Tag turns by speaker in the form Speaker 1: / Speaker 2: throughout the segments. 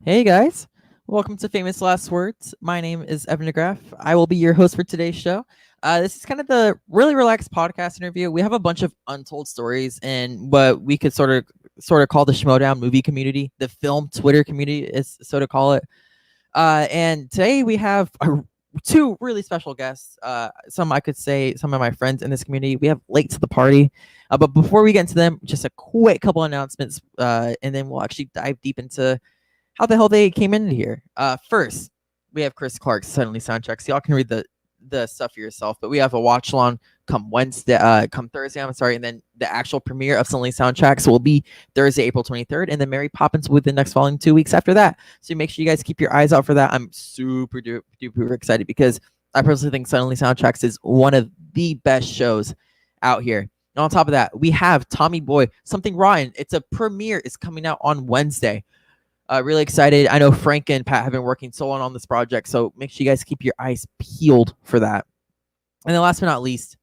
Speaker 1: Hey guys, welcome to Famous Last Words. My name is Evan DeGraff. I will be your host for today's show. This is kind of the really relaxed podcast interview. We have a bunch of untold stories in what we could sort of call the Schmoedown movie community, the film Twitter community is so to call it. And today we have two really special guests. Some I could say some of my friends in this community. We have late to the party. But before we get into them, just a quick couple announcements, and then we'll actually dive deep into how the hell they came in here. First, we have Chris Clark's Suddenly Soundtracks. Y'all can read the stuff for yourself, but we have a watch along come Thursday, I'm sorry, and then the actual premiere of Suddenly Soundtracks will be Thursday, April 23rd, and then Mary Poppins with the next following 2 weeks after that. So make sure you guys keep your eyes out for that. I'm super duper excited because I personally think Suddenly Soundtracks is one of the best shows out here. And on top of that, we have Tommy Boy, Something Rotten. It's a premiere. It's coming out on Wednesday. Really excited. I know Frank and Pat have been working so long on this project, so make sure you guys keep your eyes peeled for that. And then last but not least,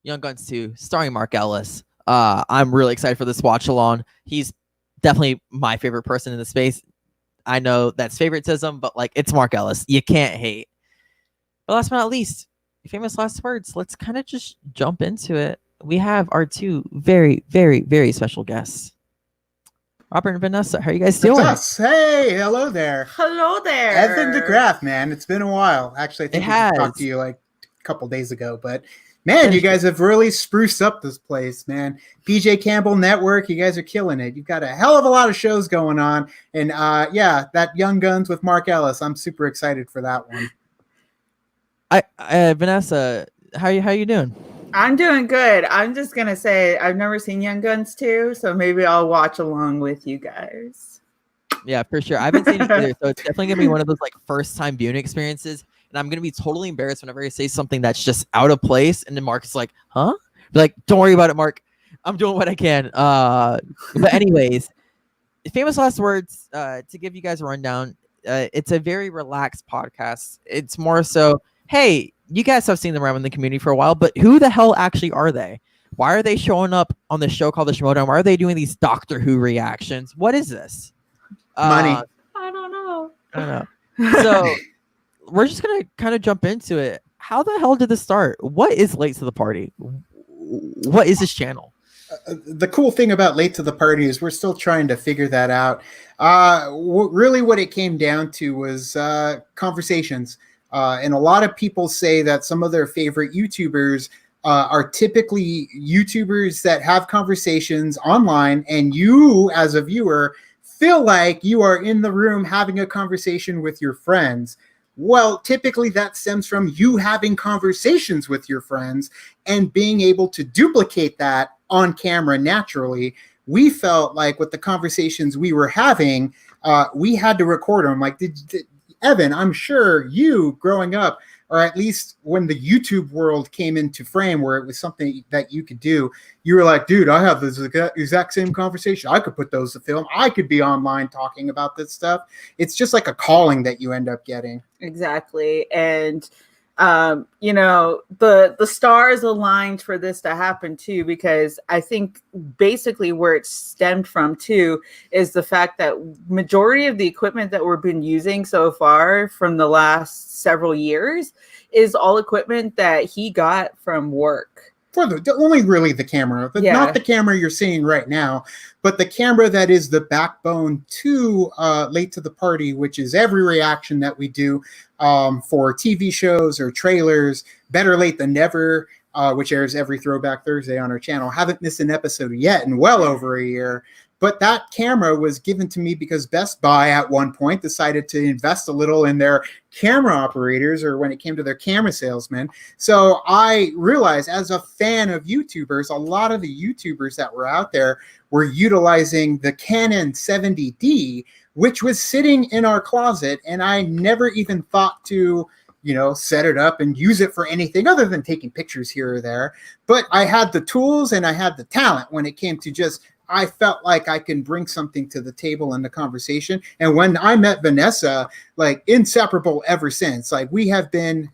Speaker 1: Young Guns 2, starring Mark Ellis. I'm really excited for this watch along. He's definitely my favorite person in the space. I know that's favoritism, but like it's Mark Ellis. You can't hate. But last but not least, famous last words. Let's kind of just jump into it. We have our two very, very, very special guests. Robert and Vanessa, how are you guys doing?
Speaker 2: It's us. Hey, hello there.
Speaker 3: Hello there.
Speaker 2: Evan DeGraff, man. It's been a while. Actually, I think I talked to you like a couple days ago, but man, you guys have really spruced up this place, man. PJ Campbell Network, you guys are killing it. You've got a hell of a lot of shows going on. And yeah, that Young Guns with Mark Ellis, I'm super excited for that one.
Speaker 1: Vanessa, how you doing?
Speaker 3: I'm doing good. I'm just going to say I've never seen Young Guns 2, so maybe I'll watch along with you guys.
Speaker 1: Yeah, for sure. I haven't seen it either, so it's definitely going to be one of those like first-time viewing experiences, and I'm going to be totally embarrassed whenever I say something that's just out of place, and then Mark is like, huh? Be like, don't worry about it, Mark. I'm doing what I can. But anyways, famous last words, to give you guys a rundown, it's a very relaxed podcast. It's more so, hey, you guys have seen them around in the community for a while, but who the hell actually are they? Why are they showing up on the show called the Schmoedown? Why are they doing these Doctor Who reactions? What is this?
Speaker 2: Money.
Speaker 3: I don't know.
Speaker 1: So we're just going to kind of jump into it. How the hell did this start? What is Late to the Party? What is this channel?
Speaker 2: The cool thing about Late to the Party is we're still trying to figure that out. Really what it came down to was conversations. And a lot of people say that some of their favorite YouTubers are typically YouTubers that have conversations online, and you, as a viewer, feel like you are in the room having a conversation with your friends. Well, typically that stems from you having conversations with your friends and being able to duplicate that on camera naturally. We felt like with the conversations we were having, we had to record them. Like, Evan, I'm sure you growing up, or at least when the YouTube world came into frame where it was something that you could do, you were like, dude, I have this exact same conversation. I could put those to film. I could be online talking about this stuff. It's just like a calling that you end up getting.
Speaker 3: Exactly. And the stars aligned for this to happen too, because I think basically where it stemmed from too is the fact that majority of the equipment that we've been using so far from the last several years is all equipment that he got from work.
Speaker 2: For only really the camera, but not the camera you're seeing right now, but the camera that is the backbone to Late to the Party, which is every reaction that we do for TV shows or trailers. Better Late Than Never, which airs every Throwback Thursday on our channel. Haven't missed an episode yet in well over a year. But that camera was given to me because Best Buy at one point decided to invest a little in their camera operators, or when it came to their camera salesmen. So I realized as a fan of YouTubers, a lot of the YouTubers that were out there were utilizing the Canon 70D, which was sitting in our closet. And I never even thought to, set it up and use it for anything other than taking pictures here or there. But I had the tools and I had the talent when it came to I felt like I can bring something to the table in the conversation. And when I met Vanessa, like inseparable ever since. Like we have been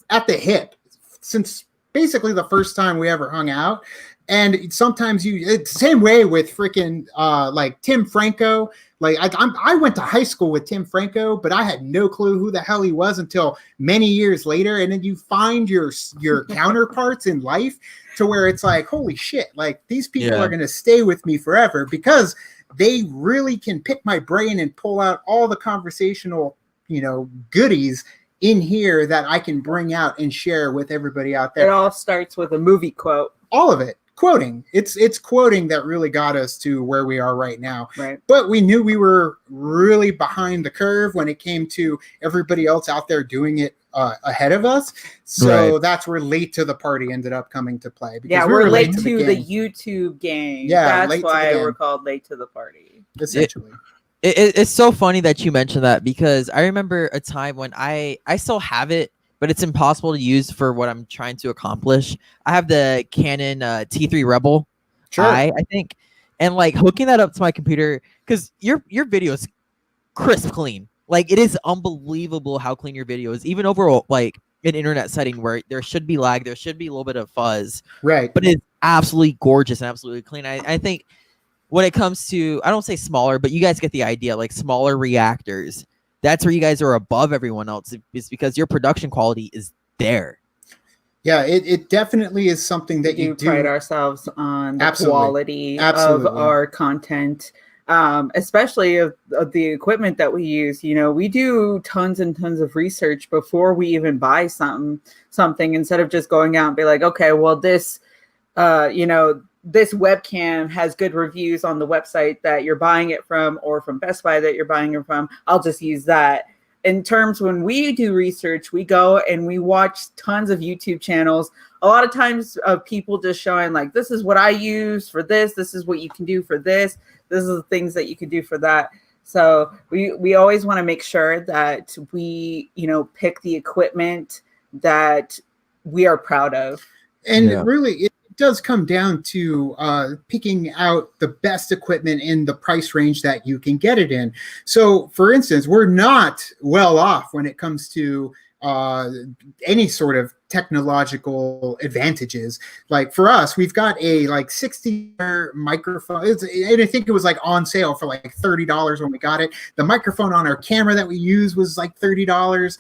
Speaker 2: at the hip since basically the first time we ever hung out. And sometimes it's the same way with freaking like Tim Franco. Like I went to high school with Tim Franco, but I had no clue who the hell he was until many years later. And then you find your counterparts in life to where it's like, holy shit, like these people are going to stay with me forever because they really can pick my brain and pull out all the conversational, goodies in here that I can bring out and share with everybody out there.
Speaker 3: It all starts with a movie quote.
Speaker 2: All of it. Quoting. It's quoting that really got us to where we are right now.
Speaker 3: Right.
Speaker 2: But we knew we were really behind the curve when it came to everybody else out there doing it ahead of us. So that's where late to the party ended up coming to play.
Speaker 3: Because we're late to the YouTube game.
Speaker 2: Yeah,
Speaker 3: that's why we're called late to the party.
Speaker 2: Essentially.
Speaker 1: It's so funny that you mentioned that because I remember a time when I still have it, but it's impossible to use for what I'm trying to accomplish. I have the Canon T3 Rebel I think, and like hooking that up to my computer because your video is crisp clean. Like it is unbelievable how clean your video is, even over like an internet setting where there should be lag, there should be a little bit of fuzz,
Speaker 2: right?
Speaker 1: But it's absolutely gorgeous and absolutely clean. I think when it comes to, I don't say smaller, but you guys get the idea, like smaller reactors. That's where you guys are above everyone else. It's because your production quality is there.
Speaker 2: Yeah, it definitely is something that you do
Speaker 3: pride ourselves on the quality of our content, especially of the equipment that we use. We do tons and tons of research before we even buy something instead of just going out and be like, okay, well, this webcam has good reviews on the website that you're buying it from or from Best Buy that you're buying it from. I'll just use that. In terms when we do research, we go and we watch tons of YouTube channels. A lot of times of people just showing like, this is what I use for this. This is what you can do for this. This is the things that you can do for that. So we always want to make sure that we, pick the equipment that we are proud of.
Speaker 2: And really, it does come down to picking out the best equipment in the price range that you can get it in. So, for instance, we're not well off when it comes to any sort of technological advantages. Like for us, we've got a like $60 microphone, and I think it was like on sale for like $30 when we got it. The microphone on our camera that we use was like $30.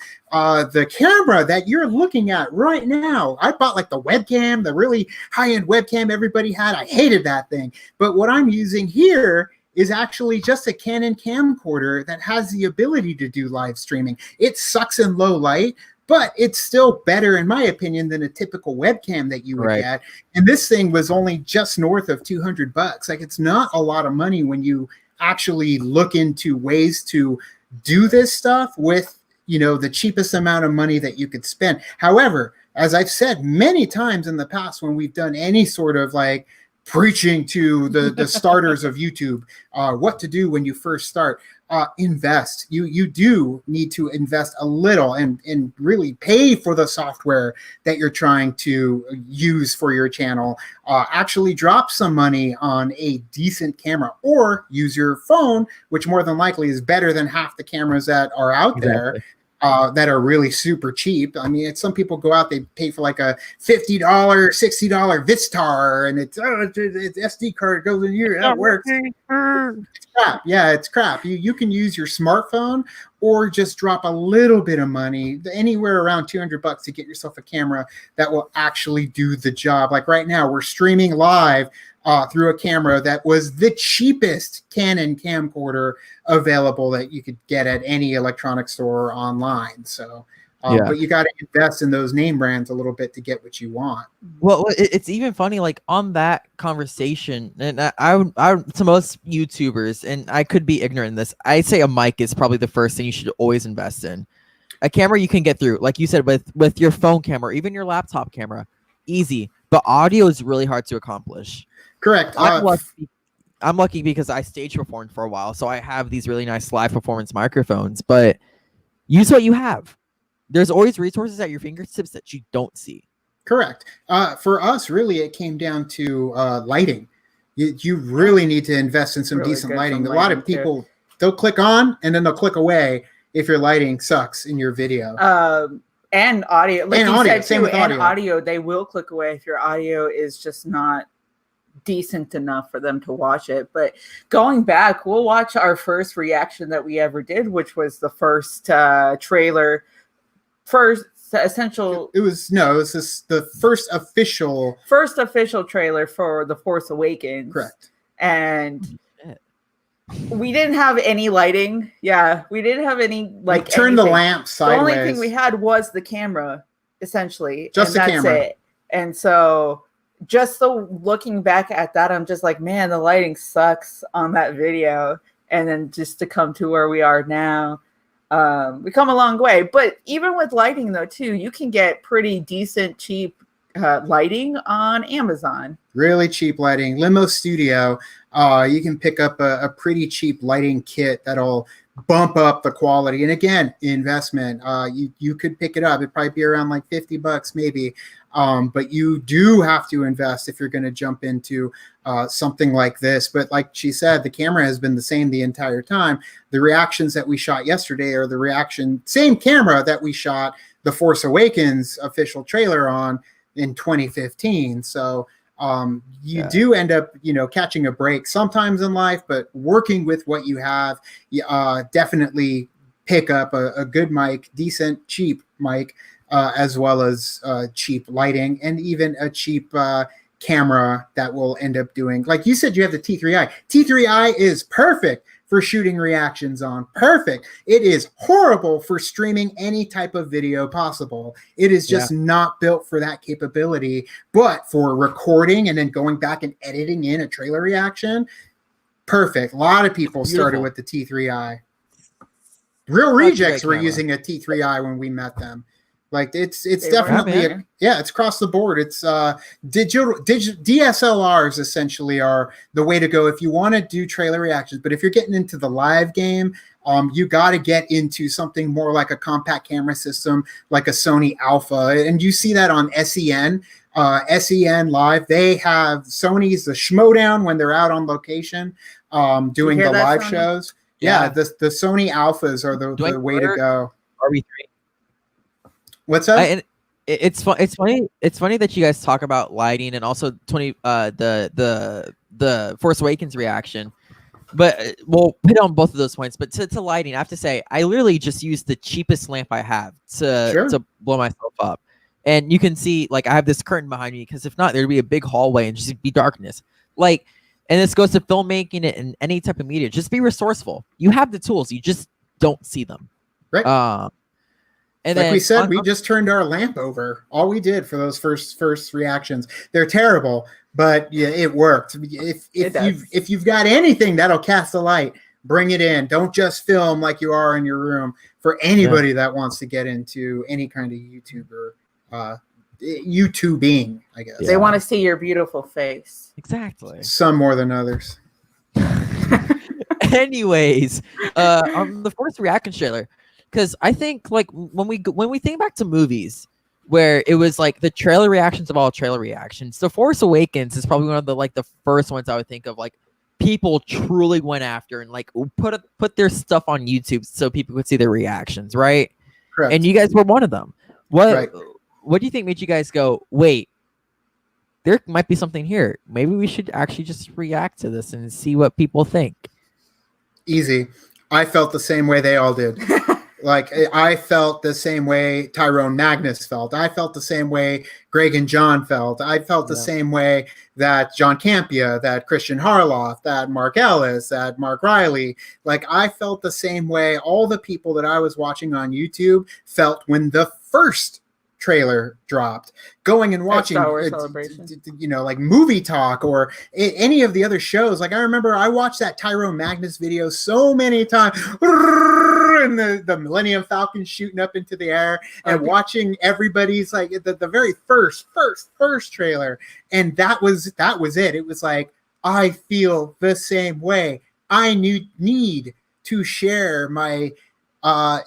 Speaker 2: The camera that you're looking at right now, I bought like the webcam, the really high-end webcam everybody had. I hated that thing. But what I'm using here is actually just a Canon camcorder that has the ability to do live streaming. It sucks in low light, but it's still better, in my opinion, than a typical webcam that you would get. And this thing was only just north of $200. Like, it's not a lot of money when you actually look into ways to do this stuff with, the cheapest amount of money that you could spend. However, as I've said many times in the past, when we've done any sort of like preaching to the starters of YouTube, what to do when you first start, invest. You do need to invest a little and really pay for the software that you're trying to use for your channel. Actually drop some money on a decent camera or use your phone, which more than likely is better than half the cameras that are out there. That are really super cheap. I mean, some people go out, they pay for like a $50, $60 Vistar, and it's SD card goes in here. That works. It's crap. Yeah, it's crap. You can use your smartphone or just drop a little bit of money, anywhere around $200 to get yourself a camera that will actually do the job. Like right now, we're streaming live through a camera that was the cheapest Canon camcorder available that you could get at any electronic store online. So, but you got to invest in those name brands a little bit to get what you want.
Speaker 1: Well, it's even funny, like on that conversation, and I to most YouTubers, and I could be ignorant in this, I say a mic is probably the first thing you should always invest in. A camera you can get through, like you said, with your phone camera, even your laptop camera, easy. But audio is really hard to accomplish.
Speaker 2: Correct.
Speaker 1: I'm lucky because I stage performed for a while, so I have these really nice live performance microphones. But use what you have. There's always resources at your fingertips that you don't see.
Speaker 2: Correct. For us, really, it came down to lighting. You really need to invest in some decent lighting. A lot of people, they'll click on and then they'll click away if your lighting sucks in your video.
Speaker 3: And audio. Like
Speaker 2: and
Speaker 3: you
Speaker 2: audio.
Speaker 3: Said
Speaker 2: Same
Speaker 3: too,
Speaker 2: with audio.
Speaker 3: And audio, they will click away if your audio is just not decent enough for them to watch it. But going back, we'll watch our first reaction that we ever did, which was the first trailer,
Speaker 2: it was the first official
Speaker 3: trailer for The Force Awakens.
Speaker 2: Correct.
Speaker 3: And we didn't have any lighting. Yeah, we didn't have any
Speaker 2: turn the lamp sideways.
Speaker 3: The only thing we had was the camera, essentially.
Speaker 2: Just the camera.
Speaker 3: It. And so just looking back at that, I'm just like, man, the lighting sucks on that video. And then just to come to where we are now, we come a long way. But even with lighting, though, too, you can get pretty decent, cheap lighting on Amazon.
Speaker 2: Really cheap lighting. Limo Studio, you can pick up a pretty cheap lighting kit that'll bump up the quality. And again, investment. You could pick it up. It'd probably be around like $50 maybe. But you do have to invest if you're going to jump into something like this. But like she said, the camera has been the same the entire time. The reactions that we shot yesterday are the same camera that we shot The Force Awakens official trailer on in 2015. So you do end up, catching a break sometimes in life, but working with what you have, definitely pick up a good mic, decent, cheap mic, as well as cheap lighting and even a cheap camera that will end up doing, like you said, you have the T3i. T3i is perfect for shooting reactions on. Perfect. It is horrible for streaming any type of video possible. It is just not built for that capability. But for recording and then going back and editing in a trailer reaction, perfect. A lot of people started with the T3i. Real Rejects were using a T3i when we met them. Like it's definitely it's across the board. It's digital DSLRs essentially are the way to go if you want to do trailer reactions. But if you're getting into the live game, you got to get into something more like a compact camera system, like a Sony Alpha, and you see that on SEN. SEN Live, they have Sony's the Schmoedown when they're out on location doing the live shows. Yeah, the Sony Alphas are the way to go.
Speaker 1: RB3.
Speaker 2: What's up?
Speaker 1: And it's funny that you guys talk about lighting and also the Force Awakens reaction, but we'll hit on both of those points. But to lighting, I have to say I literally just used the cheapest lamp I have to blow myself up, and you can see like I have this curtain behind me because if not, there'd be a big hallway and just be darkness. Like, and this goes to filmmaking and any type of media. Just be resourceful. You have the tools, you just don't see them.
Speaker 2: Right. And like we said, we just turned our lamp over. All we did for those first reactions. They're terrible, but yeah, it worked. If you've got anything that'll cast a light, bring it in. Don't just film like you are in your room. For anybody that wants to get into any kind of YouTuber, YouTubing, I guess.
Speaker 3: They want to see your beautiful face.
Speaker 1: Exactly.
Speaker 2: Some more than others.
Speaker 1: Anyways, on the Force Reaction trailer. Because I think like when we think back to movies where it was like the trailer reactions of all trailer reactions, The Force Awakens is probably one of the first ones I would think of like people truly went after and like put their stuff on YouTube so people could see their reactions, right?
Speaker 2: Correct.
Speaker 1: And you guys were one of them. What do you think made you guys go, wait, there might be something here. Maybe we should actually just react to this and see what people think.
Speaker 2: Easy. I felt the same way they all did. Like, I felt the same way Tyrone Magnus felt. I felt the same way Greg and John felt. I felt the same way that John Campia, that Christian Harloff, that Mark Ellis, that Mark Riley. Like, I felt the same way all the people that I was watching on YouTube felt when the first trailer dropped. Going and watching, like Movie Talk or any of the other shows. Like, I remember I watched that Tyrone Magnus video so many times. And the Millennium Falcon shooting up into the air and watching everybody's like the very first trailer. And that was it. It was like, I feel the same way. I need to share my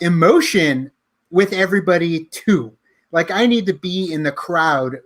Speaker 2: emotion with everybody too. Like, I need to be in the crowd,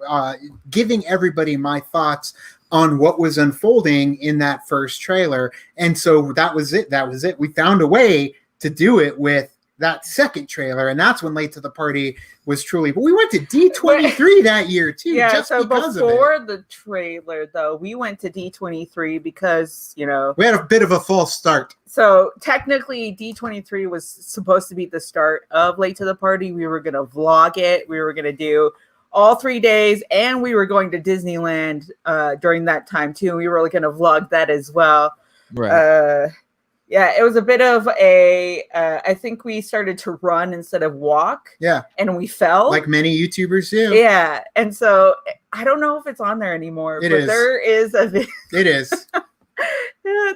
Speaker 2: giving everybody my thoughts on what was unfolding in that first trailer. And so that was it. We found a way to do it with that second trailer, and that's when Late to the Party was truly. But we went to D23 that year too.
Speaker 3: Yeah,
Speaker 2: just
Speaker 3: so
Speaker 2: because
Speaker 3: before
Speaker 2: of it.
Speaker 3: the trailer, though, we went to D23 because we
Speaker 2: had a bit of a false start.
Speaker 3: So technically, D23 was supposed to be the start of Late to the Party. We were gonna vlog it. We were gonna do all 3 days, and we were going to Disneyland during that time too. We were going to vlog that as well.
Speaker 1: Right.
Speaker 3: Yeah, it was a bit of a. I think we started to run instead of walk.
Speaker 2: Yeah,
Speaker 3: and we fell
Speaker 2: like many YouTubers do.
Speaker 3: Yeah, and so I don't know if it's on there anymore. There is a video.
Speaker 2: It is.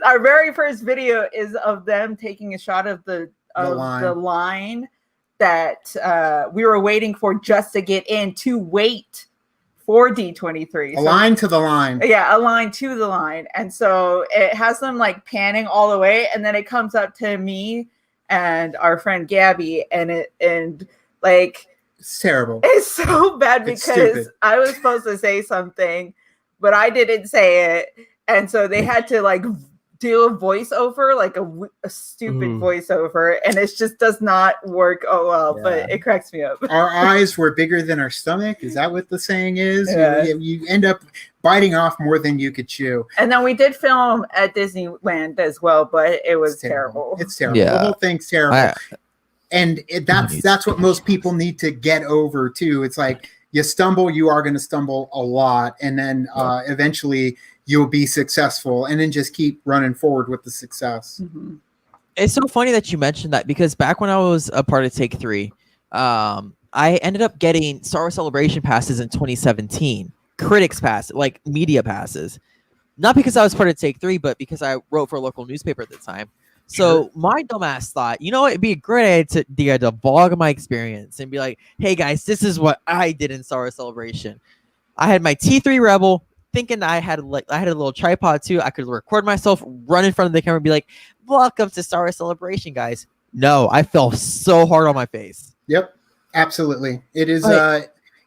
Speaker 3: Our very first video is of them taking a shot of the line that we were waiting for just to get in to wait for D23.
Speaker 2: A line to the line.
Speaker 3: Yeah, a line to the line. And so it has them like panning all the way, and then it comes up to me and our friend Gabby, and
Speaker 2: it's terrible.
Speaker 3: It's so bad because I was supposed to say something, but I didn't say it. And so they had to like do a voiceover, like a stupid voiceover, and it just does not work but it cracks me up.
Speaker 2: Our eyes were bigger than our stomach. Is that what the saying is?
Speaker 3: Yeah.
Speaker 2: You end up biting off more than you could chew.
Speaker 3: And then we did film at Disneyland as well, but it was terrible.
Speaker 2: It's terrible.
Speaker 1: Yeah.
Speaker 2: The whole thing's terrible. And that's what most people need to get over too. It's like you stumble, you are going to stumble a lot, and then eventually you'll be successful, and then just keep running forward with the success.
Speaker 3: Mm-hmm.
Speaker 1: It's so funny that you mentioned that, because back when I was a part of Take 3, I ended up getting Star Wars Celebration passes in 2017, critics pass, like media passes, not because I was part of Take 3, but because I wrote for a local newspaper at the time. So my dumbass thought, it'd be a great idea to vlog my experience and be like, hey guys, this is what I did in Star Wars Celebration. I had my T3 Rebel, thinking I had a little tripod too. I could record myself, run in front of the camera, and be like, welcome to Star Wars Celebration, guys. No, I fell so hard on my face.
Speaker 2: Yep, absolutely. It is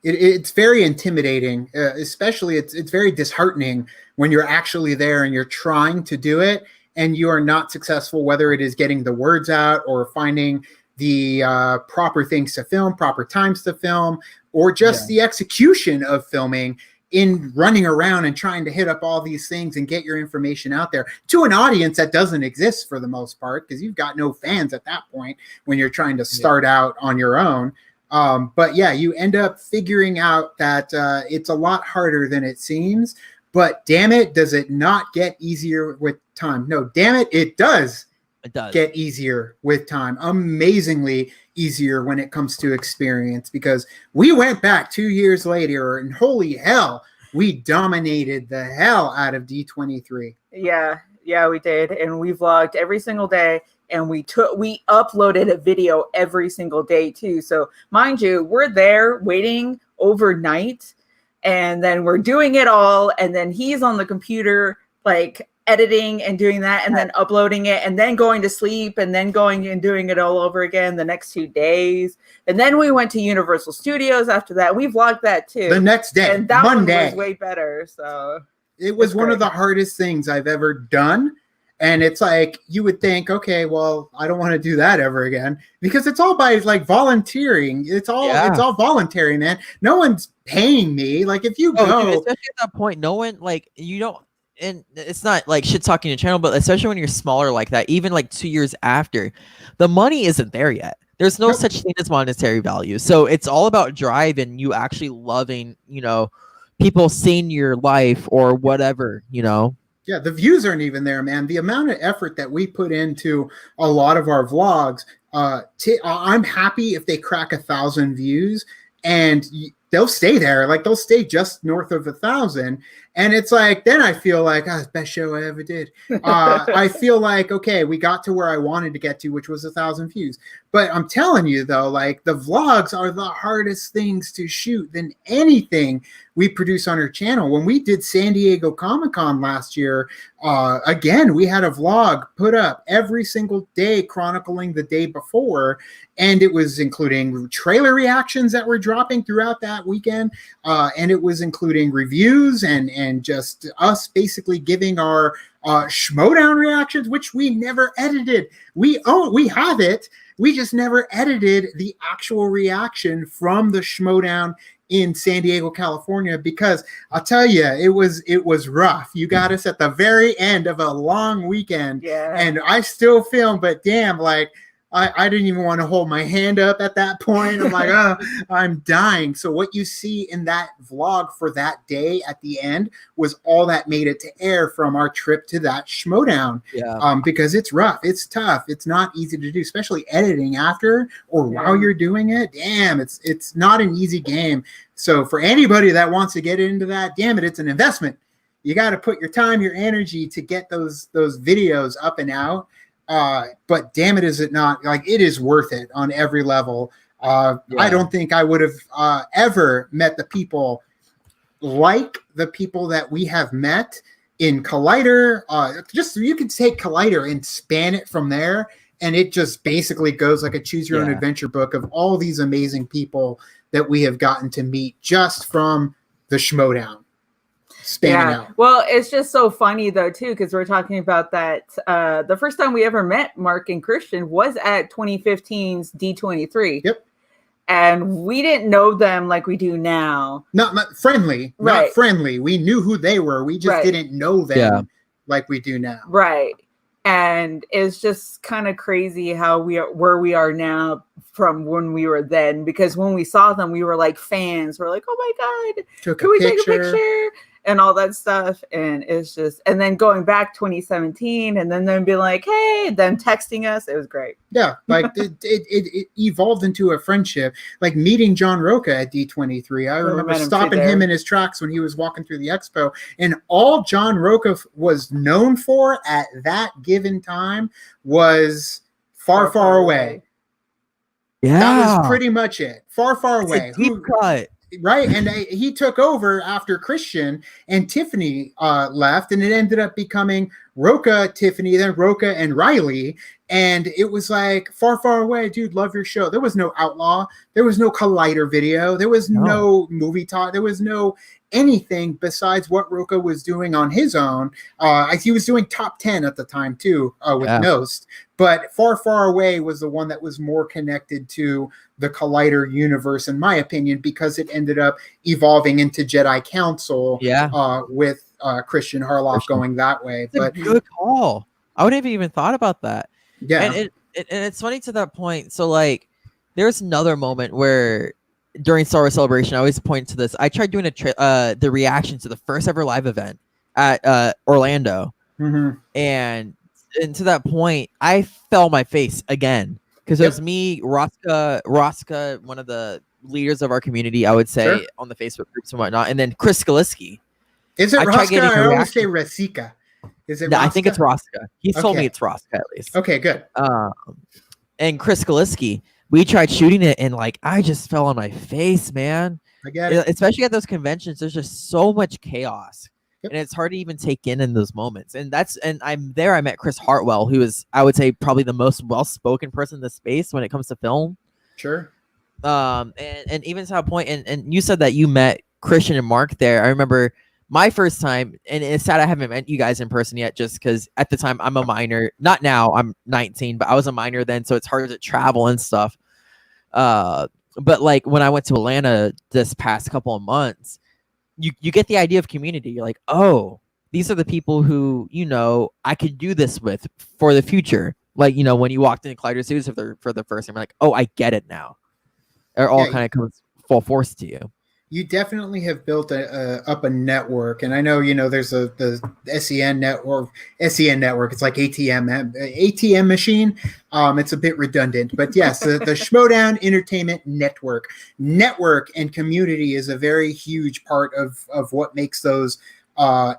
Speaker 2: it's very intimidating, especially it's very disheartening when you're actually there and you're trying to do it and you are not successful, whether it is getting the words out or finding the proper things to film, proper times to film, or just the execution of filming in running around and trying to hit up all these things and get your information out there to an audience that doesn't exist for the most part, because you've got no fans at that point when you're trying to start out on your own. But yeah, you end up figuring out that it's a lot harder than it seems, but damn it, does it not get easier with time? No, damn it, it does.
Speaker 1: It does
Speaker 2: get easier with time. Amazingly easier when it comes to experience, because we went back 2 years later and holy hell, we dominated the hell out of D23.
Speaker 3: Yeah, we did. And we vlogged every single day, and we uploaded a video every single day too. So mind you, we're there waiting overnight, and then we're doing it all. And then he's on the computer, like editing and doing that, and then uploading it, and then going to sleep, and then going and doing it all over again the next 2 days. And then we went to Universal Studios after that. We vlogged that too.
Speaker 2: The next day,
Speaker 3: and that
Speaker 2: Monday.
Speaker 3: one was way better. So
Speaker 2: it was one of the hardest things I've ever done. And it's like, you would think, okay, well, I don't want to do that ever again, because it's all by like volunteering. It's all voluntary, man. No one's paying me. Like if you go,
Speaker 1: dude, especially at that point, no one, like, you don't. And it's not like shit talking your channel, but especially when you're smaller like that, even like 2 years after, the money isn't there yet. There's no such thing as monetary value. So it's all about drive and you actually loving, people seeing your life or whatever,
Speaker 2: Yeah, the views aren't even there, man. The amount of effort that we put into a lot of our vlogs, I'm happy if they crack 1,000 views, and they'll stay there. Like they'll stay just north of 1,000. And it's like, then I feel like, it's the best show I ever did. I feel like, okay, we got to where I wanted to get to, which was 1,000 views. But I'm telling you though, like the vlogs are the hardest things to shoot than anything we produce on our channel. When we did San Diego Comic-Con last year, again, we had a vlog put up every single day chronicling the day before. And it was including trailer reactions that were dropping throughout that weekend. And it was including reviews and and just us basically giving our Schmoedown reactions, which we never edited. We have it. We just never edited the actual reaction from the Schmoedown in San Diego, California, because I'll tell you, it was rough. You got us at the very end of a long weekend, and I still filmed, but damn, like I didn't even want to hold my hand up at that point. I'm like, oh, I'm dying. So what you see in that vlog for that day at the end was all that made it to air from our trip to that Schmoedown. Because it's rough. It's tough. It's not easy to do, especially editing after or while you're doing it. Damn, it's not an easy game. So for anybody that wants to get into that, damn it, it's an investment. You got to put your time, your energy to get those videos up and out. But damn it, is it not, like, it is worth it on every level. I don't think I would have ever met the people like the people that we have met in Collider. Just you could take Collider and span it from there, and it just basically goes like a choose your own adventure book of all these amazing people that we have gotten to meet just from the Schmoedown. Out.
Speaker 3: Well, it's just so funny though too, because we're talking about that the first time we ever met Mark and Christian was at 2015's D23.
Speaker 2: Yep.
Speaker 3: And we didn't know them like we do now.
Speaker 2: Not friendly. Not friendly. We knew who they were. We just didn't know them like we do now.
Speaker 3: Right. And it's just kind of crazy how we are where we are now from when we were then, because when we saw them, we were like fans. We're like, oh my God, can we take a picture? And all that stuff. And it's just, and then going back 2017 and then them being like, hey, them texting us. It was great.
Speaker 2: Yeah. Like it evolved into a friendship, like meeting John Roca at D23. I remember stopping him in his tracks when he was walking through the expo, and all John Roca was known for at that given time was far, far away.
Speaker 1: Yeah.
Speaker 2: That was pretty much it. Far, far away.
Speaker 1: Deep cut.
Speaker 2: Right, and he took over after Christian and Tiffany left, and it ended up becoming Roca, Tiffany, then Roca and Riley, and it was like far, far away, dude. Love your show. There was no Outlaw, there was no Collider video, there was no movie talk, there was no anything besides what Roca was doing on his own. He was doing top 10 at the time too with Nost, but far, far away was the one that was more connected to the Collider universe, in my opinion, because it ended up evolving into Jedi Council with Christian Harloff going that way.
Speaker 1: But a good call. I wouldn't have even thought about that.
Speaker 2: Yeah.
Speaker 1: And it's funny to that point. So like there's another moment where during Star Wars Celebration, I always point to this. I tried doing the reaction to the first ever live event at Orlando.
Speaker 2: Mm-hmm.
Speaker 1: And to that point, I fell on my face again. Because it was me, Roska, one of the leaders of our community, I would say, on the Facebook groups and whatnot, and then Chris Skaliski.
Speaker 2: Is it Roska? I always say Rasika. Is it?
Speaker 1: No, I think it's Roska. He's told me it's Roska at least.
Speaker 2: Okay, good.
Speaker 1: And Chris Skaliski, we tried shooting it, and like I just fell on my face, man.
Speaker 2: I get it.
Speaker 1: Especially at those conventions, there's just so much chaos. And it's hard to even take in those moments. And I'm there. I met Chris Hartwell, who is, I would say, probably the most well-spoken person in the space when it comes to film.
Speaker 2: Sure.
Speaker 1: And even to that point, and you said that you met Christian and Mark there. I remember my first time, and it's sad I haven't met you guys in person yet, just because at the time I'm a minor. Not now, I'm 19, but I was a minor then, so it's hard to travel and stuff. But like when I went to Atlanta this past couple of months, you get the idea of community. You're like, oh, these are the people who, I could do this with for the future. Like, when you walked into Collider Studios for the first time, you're like, oh, I get it now. It all kind of comes full force to you.
Speaker 2: You definitely have built up a network, and I know there's the SEN network. It's like ATM machine. It's a bit redundant, but yes, the Schmoedown Entertainment Network and community is a very huge part of what makes those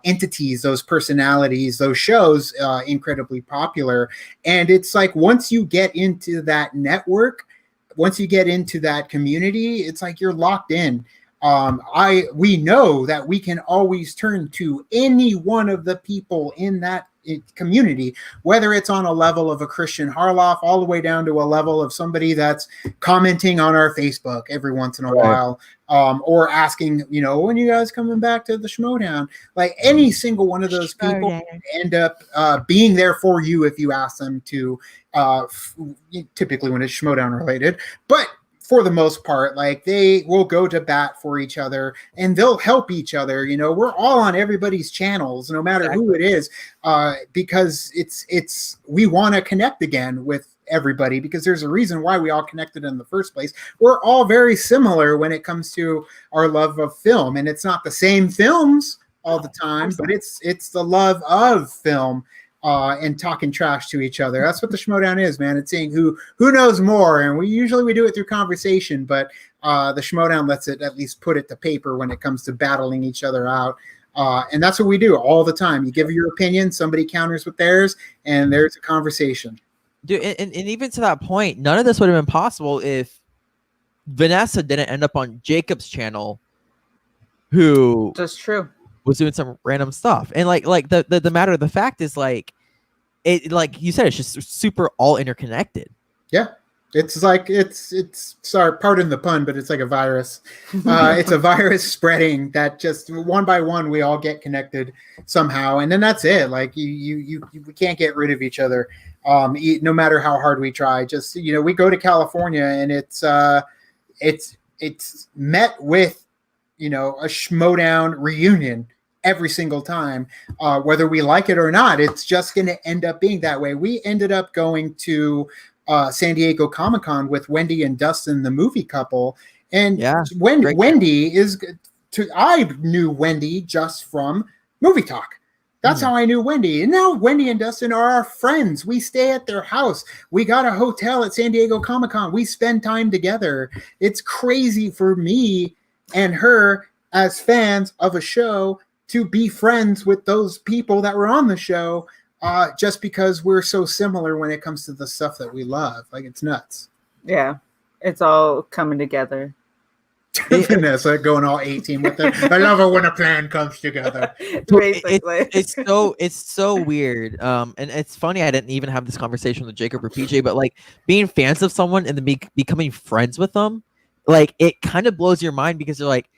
Speaker 2: entities, those personalities, those shows incredibly popular. And it's like once you get into that network, once you get into that community, it's like you're locked in. we know that we can always turn to any one of the people in that community, whether it's on a level of a Christian Harloff all the way down to a level of somebody that's commenting on our Facebook every once in a while, or asking, when you guys coming back to the Schmoedown? Like any single one of those people end up being there for you if you ask them to, typically when it's Schmoedown related, but for the most part, like they will go to bat for each other and they'll help each other. We're all on everybody's channels, no matter who it is, because we want to connect again with everybody, because there's a reason why we all connected in the first place. We're all very similar when it comes to our love of film, and it's not the same films all the time, but it's the love of film. And talking trash to each other. That's what the Schmoedown is, man. It's seeing who knows more, and we usually do it through conversation, but the Schmoedown lets it at least put it to paper when it comes to battling each other out. And that's what we do all the time. You give your opinion, somebody counters with theirs, and there's a conversation.
Speaker 1: Dude, and even to that point, none of this would have been possible if Vanessa didn't end up on Jacob's channel, who
Speaker 3: that's true,
Speaker 1: was doing some random stuff. And like the matter of the fact is, like you said, it's just super all interconnected.
Speaker 2: Yeah. It's like it's sorry, pardon the pun, but it's like a virus. It's a virus spreading that just one by one we all get connected somehow, and then that's it. Like we can't get rid of each other, no matter how hard we try. Just we go to California and it's met with a Schmoedown reunion every single time, whether we like it or not. It's just going to end up being that way. We ended up going to San Diego Comic-Con with Wendy and Dustin, the movie couple, and Wendy I knew Wendy just from Movie Talk. That's how I knew Wendy. And now Wendy and Dustin are our friends. We stay at their house. We got a hotel at San Diego Comic-Con. We spend time together. It's crazy for me and her as fans of a show to be friends with those people that were on the show, just because we're so similar when it comes to the stuff that we love. Like, it's nuts.
Speaker 3: Yeah, it's all coming together.
Speaker 2: Vanessa going all 18 with it. I love it when a plan comes together.
Speaker 3: Basically,
Speaker 1: it's so weird. And it's funny I didn't even have this conversation with Jacob or PJ, but like being fans of someone and then becoming friends with them, like it kind of blows your mind, because you're like,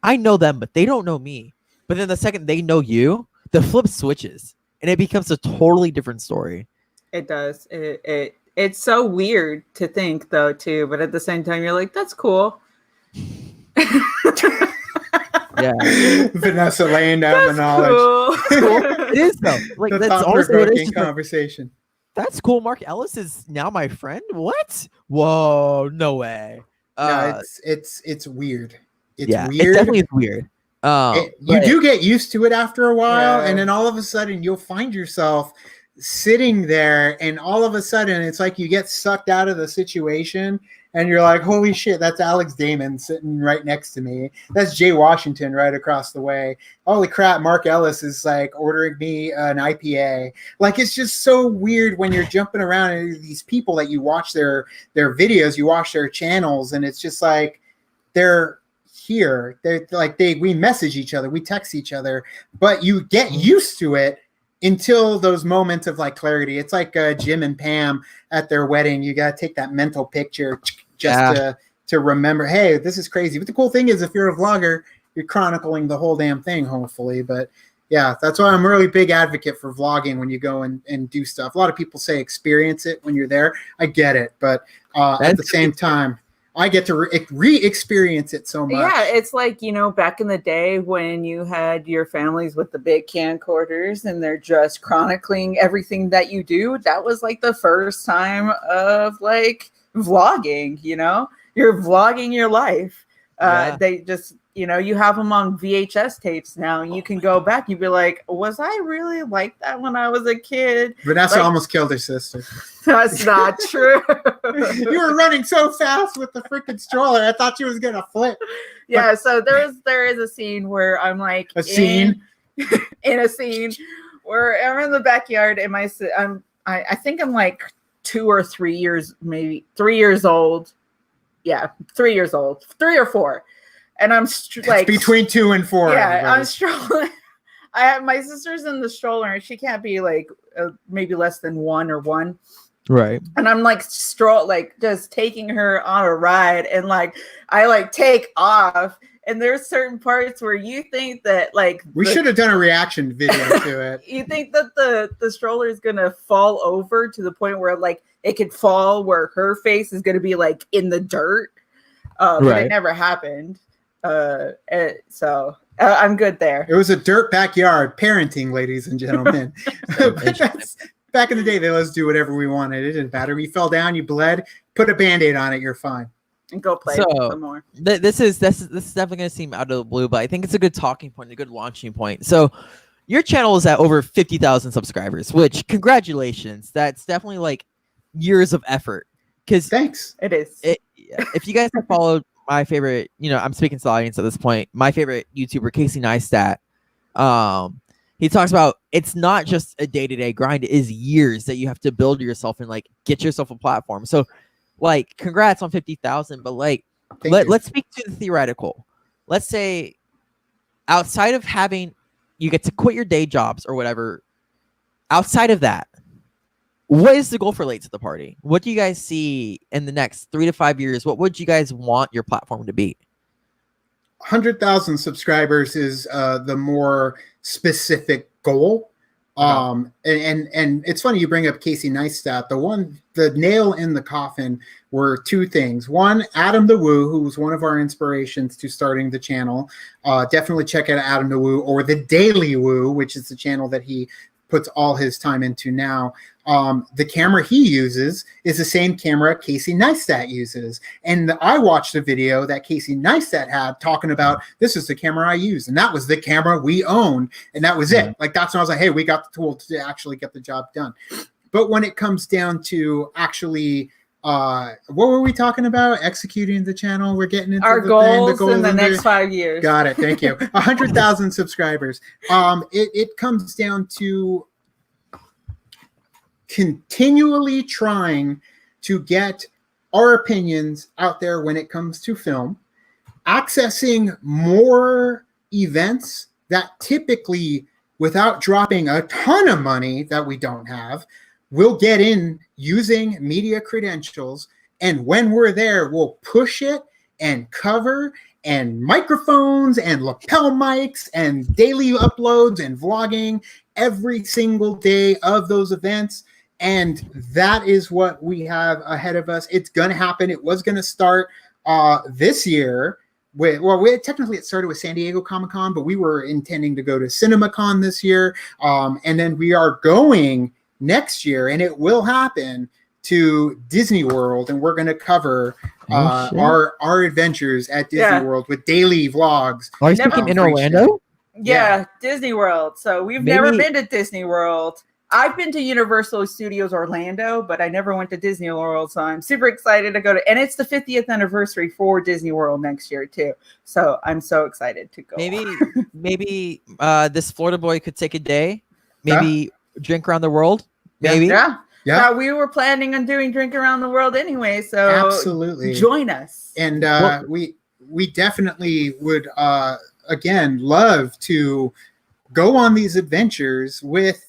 Speaker 1: I know them, but they don't know me. But then the second they know you, the flip switches and it becomes a totally different story.
Speaker 3: It does. It's so weird to think though too, but at the same time you're like, that's cool.
Speaker 1: Yeah.
Speaker 2: Vanessa laying down the knowledge.
Speaker 3: Cool.
Speaker 1: It is though. Like
Speaker 2: the
Speaker 1: that's honestly what it is.
Speaker 2: Conversation.
Speaker 1: That's cool. Mark Ellis is now my friend. What? Whoa, no way.
Speaker 2: No, it's weird. It's weird.
Speaker 1: It definitely is weird.
Speaker 2: You do get used to it after a while, and then all of a sudden you'll find yourself sitting there, and all of a sudden it's like you get sucked out of the situation, and you're like, holy shit, that's Alex Damon sitting right next to me. That's Jay Washington right across the way. Holy crap, Mark Ellis is like ordering me an IPA. Like, it's just so weird when you're jumping around and these people that you watch their videos, you watch their channels, and it's just like they're here. They're like we message each other, we text each other, but you get used to it until those moments of like clarity. It's like Jim and Pam at their wedding. You got to take that mental picture just to remember, hey, this is crazy. But the cool thing is, if you're a vlogger, you're chronicling the whole damn thing, hopefully. But yeah, that's why I'm a really big advocate for vlogging when you go and do stuff. A lot of people say experience it when you're there. I get it. But at the same time, I get to re-experience it so much.
Speaker 3: Yeah, it's like, back in the day when you had your families with the big camcorders and they're just chronicling everything that you do. That was like the first time of like vlogging, you're vlogging your life. They just, you have them on VHS tapes now, and you can go back. You'd be like, was I really like that when I was a kid?
Speaker 2: Vanessa almost killed her sister.
Speaker 3: That's not true.
Speaker 2: You were running so fast with the freaking stroller. I thought she was going to flip.
Speaker 3: Yeah, so there is a scene where I'm like in a scene where I'm in the backyard and I think I'm like 2 or 3 years, maybe 3 years old. Yeah, 3 years old, 3 or 4. and I'm like
Speaker 2: between 2 and 4.
Speaker 3: Yeah, I'm strolling. I have my sister's in the stroller, and she can't be like maybe less than 1 or 1.
Speaker 1: Right.
Speaker 3: And I'm like just taking her on a ride, and like I like take off. And there's certain parts where you think that like
Speaker 2: we should have done a reaction video to it.
Speaker 3: You think that the stroller is gonna fall over to the point where like it could fall where her face is gonna be like in the dirt, but it never happened. So I'm good there.
Speaker 2: It was a dirt backyard parenting, ladies and gentlemen. Back in the day, they let us do whatever we wanted. It didn't matter. You fell down, you bled, put a Band-Aid on it, you're fine.
Speaker 3: And go play some more.
Speaker 1: This is definitely going to seem out of the blue, but I think it's a good talking point, a good launching point. So your channel is at over 50,000 subscribers, which congratulations. That's definitely like years of effort.
Speaker 2: Thanks.
Speaker 3: It is.
Speaker 1: If you guys have followed my favorite, I'm speaking to the audience at this point, my favorite YouTuber, Casey Neistat, he talks about it's not just a day-to-day grind. It is years that you have to build yourself and like get yourself a platform. So like, congrats on 50,000, but like, let's speak to the theoretical. Let's say outside of you get to quit your day jobs or whatever, outside of that, what is the goal for Late to the Party? What do you guys see in the next 3 to 5 years? What would you guys want your platform to be?
Speaker 2: 100,000 subscribers is the more specific goal. And it's funny you bring up Casey Neistat. The nail in the coffin were 2 things. One, Adam the Woo, who was one of our inspirations to starting the channel. Definitely check out Adam the Woo or the Daily Woo, which is the channel that he puts all his time into now. The camera he uses is the same camera Casey Neistat uses. And I watched a video that Casey Neistat had talking about, this is the camera I use. And that was the camera we owned. And that was it. Like, that's when I was like, hey, we got the tool to actually get the job done. But when it comes down to actually, what were we talking about? Executing the channel. We're getting into
Speaker 3: our goals in the next 5 years.
Speaker 2: Got it. Thank you. 100,000 subscribers. It comes down to continually trying to get our opinions out there when it comes to film, accessing more events that typically, without dropping a ton of money that we don't have, we'll get in using media credentials. And when we're there, we'll push it and cover and microphones and lapel mics and daily uploads and vlogging every single day of those events. And that is what we have ahead of us. It's going to happen. It was going to start this year. Technically it started with San Diego Comic-Con, but we were intending to go to CinemaCon this year. And then we are going next year, and it will happen, to Disney World. And we're going to cover our adventures at Disney World with daily vlogs.
Speaker 1: Are you speaking in Orlando?
Speaker 3: Yeah, Disney World. So we've never been to Disney World. I've been to Universal Studios Orlando, but I never went to Disney World. So I'm super excited to go to, and it's the 50th anniversary for Disney World next year too. So I'm so excited to go.
Speaker 1: Maybe this Florida boy could take a day, drink around the world. Maybe.
Speaker 3: Yeah, we were planning on doing Drink Around the World anyway. So
Speaker 2: absolutely
Speaker 3: join us.
Speaker 2: And we definitely would again love to go on these adventures with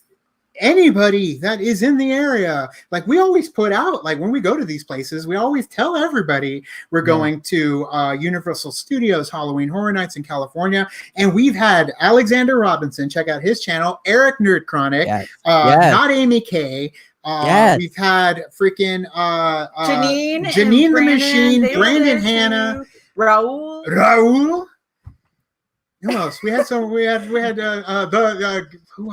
Speaker 2: anybody that is in the area. Like, we always put out, like, when we go to these places, we always tell everybody we're going to Universal Studios Halloween Horror Nights in California. And we've had Alexander Robinson, check out his channel, Eric Nerd Chronic, not Amy K. We've had freaking
Speaker 3: Janine
Speaker 2: the Machine, Brandon Hanna, Raul. Who else? We had who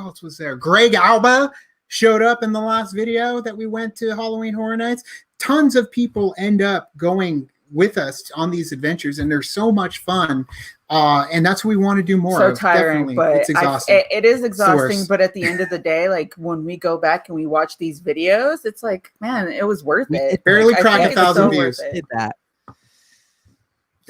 Speaker 2: else was there? Greg Alba showed up in the last video that we went to Halloween Horror Nights. Tons of people end up going with us on these adventures, and they're so much fun. And that's what we want to do more.
Speaker 3: So tiring,
Speaker 2: definitely.
Speaker 3: But
Speaker 2: it's exhausting.
Speaker 3: It is exhausting, but at the end of the day, like, when we go back and we watch these videos, it's like, man, it was worth it.
Speaker 2: It barely cracked 1,000 views.
Speaker 1: Did that.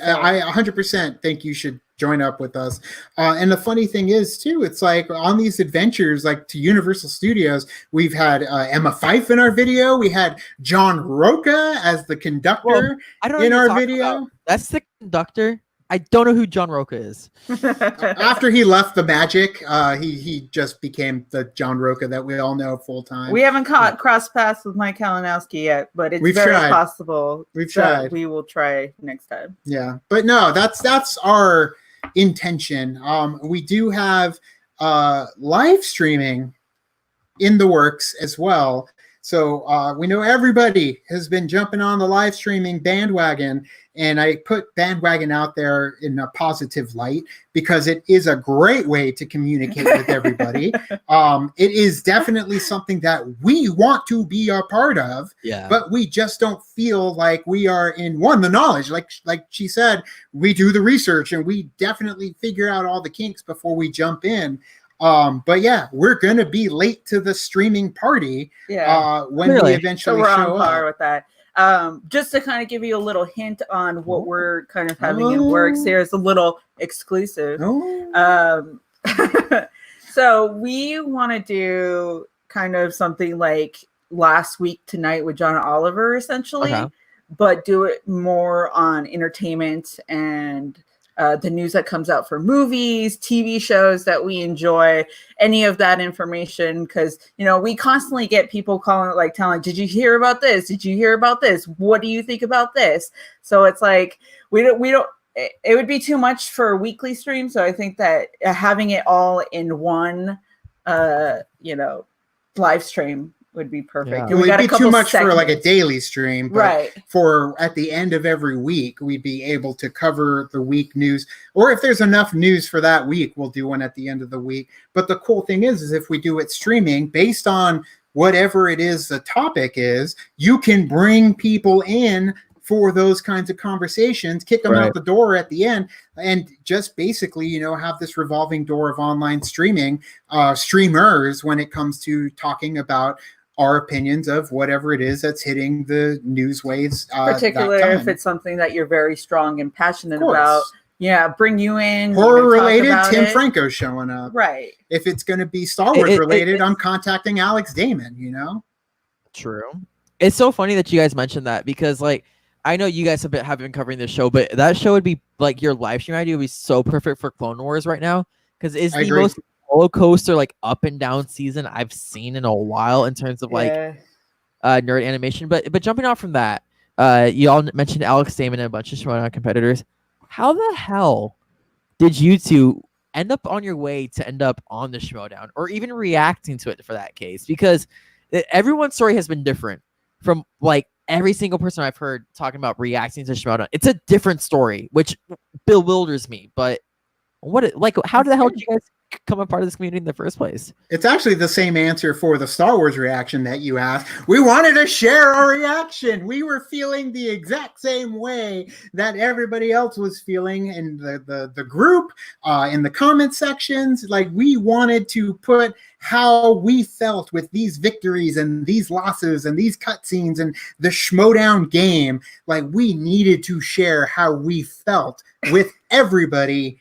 Speaker 2: I 100% think you should join up with us. And the funny thing is, too, it's like on these adventures, like to Universal Studios, we've had Emma Fyfe in our video. We had John Roca as the conductor in our video.
Speaker 1: That's the conductor. I don't know who John Roca is.
Speaker 2: After he left the Magic, he just became the John Roca that we all know full time.
Speaker 3: We haven't crossed paths with Mike Kalinowski yet, but it's very possible.
Speaker 2: We've tried.
Speaker 3: We will try next time.
Speaker 2: Yeah, but no, that's our intention. We do have live streaming in the works as well. So we know everybody has been jumping on the live streaming bandwagon, and I put bandwagon out there in a positive light because it is a great way to communicate with everybody. It is definitely something that we want to be a part of, but we just don't feel like we are in the knowledge. Like she said, we do the research and we definitely figure out all the kinks before we jump in. But yeah, we're gonna be late to the streaming party when we eventually show
Speaker 3: on par with that. Just to kind of give you a little hint on what we're kind of having in works, here's a little exclusive. So we want to do kind of something like Last Week Tonight with John Oliver, essentially, but do it more on entertainment and the news that comes out for movies, TV shows that we enjoy, any of that information. Because, we constantly get people calling, telling, did you hear about this? Did you hear about this? What do you think about this? So it's like, it would be too much for a weekly stream. So I think that having it all in one, live stream would be perfect.
Speaker 2: It would be too much for like a daily stream, but for at the end of every week, we'd be able to cover the week news. Or if there's enough news for that week, we'll do one at the end of the week. But the cool thing is if we do it streaming based on whatever it is the topic is, you can bring people in for those kinds of conversations, kick them out the door at the end, and just basically, have this revolving door of online streaming, streamers when it comes to talking about our opinions of whatever it is that's hitting the news waves.
Speaker 3: Particularly if it's something that you're very strong and passionate about. Yeah, bring you in.
Speaker 2: Horror related, Tim Franco's showing up.
Speaker 3: Right.
Speaker 2: If it's going to be Star Wars related, I'm contacting Alex Damon,
Speaker 1: True. It's so funny that you guys mentioned that because, I know you guys have been covering this show, but that show would be your live stream idea would be so perfect for Clone Wars right now because it's the most roller coaster up and down season I've seen in a while in terms of nerd animation. But jumping off from that, you all mentioned Alex Damon and a bunch of Schmoedown competitors. How the hell did you two end up on your way to end up on the Schmoedown or even reacting to it for that case? Because everyone's story has been different from every single person I've heard talking about reacting to Schmoedown. It's a different story, which bewilders me. But how the hell did you guys become a part of this community in the first place?
Speaker 2: It's actually the same answer for the Star Wars reaction that you asked. We wanted to share our reaction. We were feeling the exact same way that everybody else was feeling in the group, in the comment sections. We wanted to put how we felt with these victories and these losses and these cutscenes and the Schmoedown game. We needed to share how we felt with everybody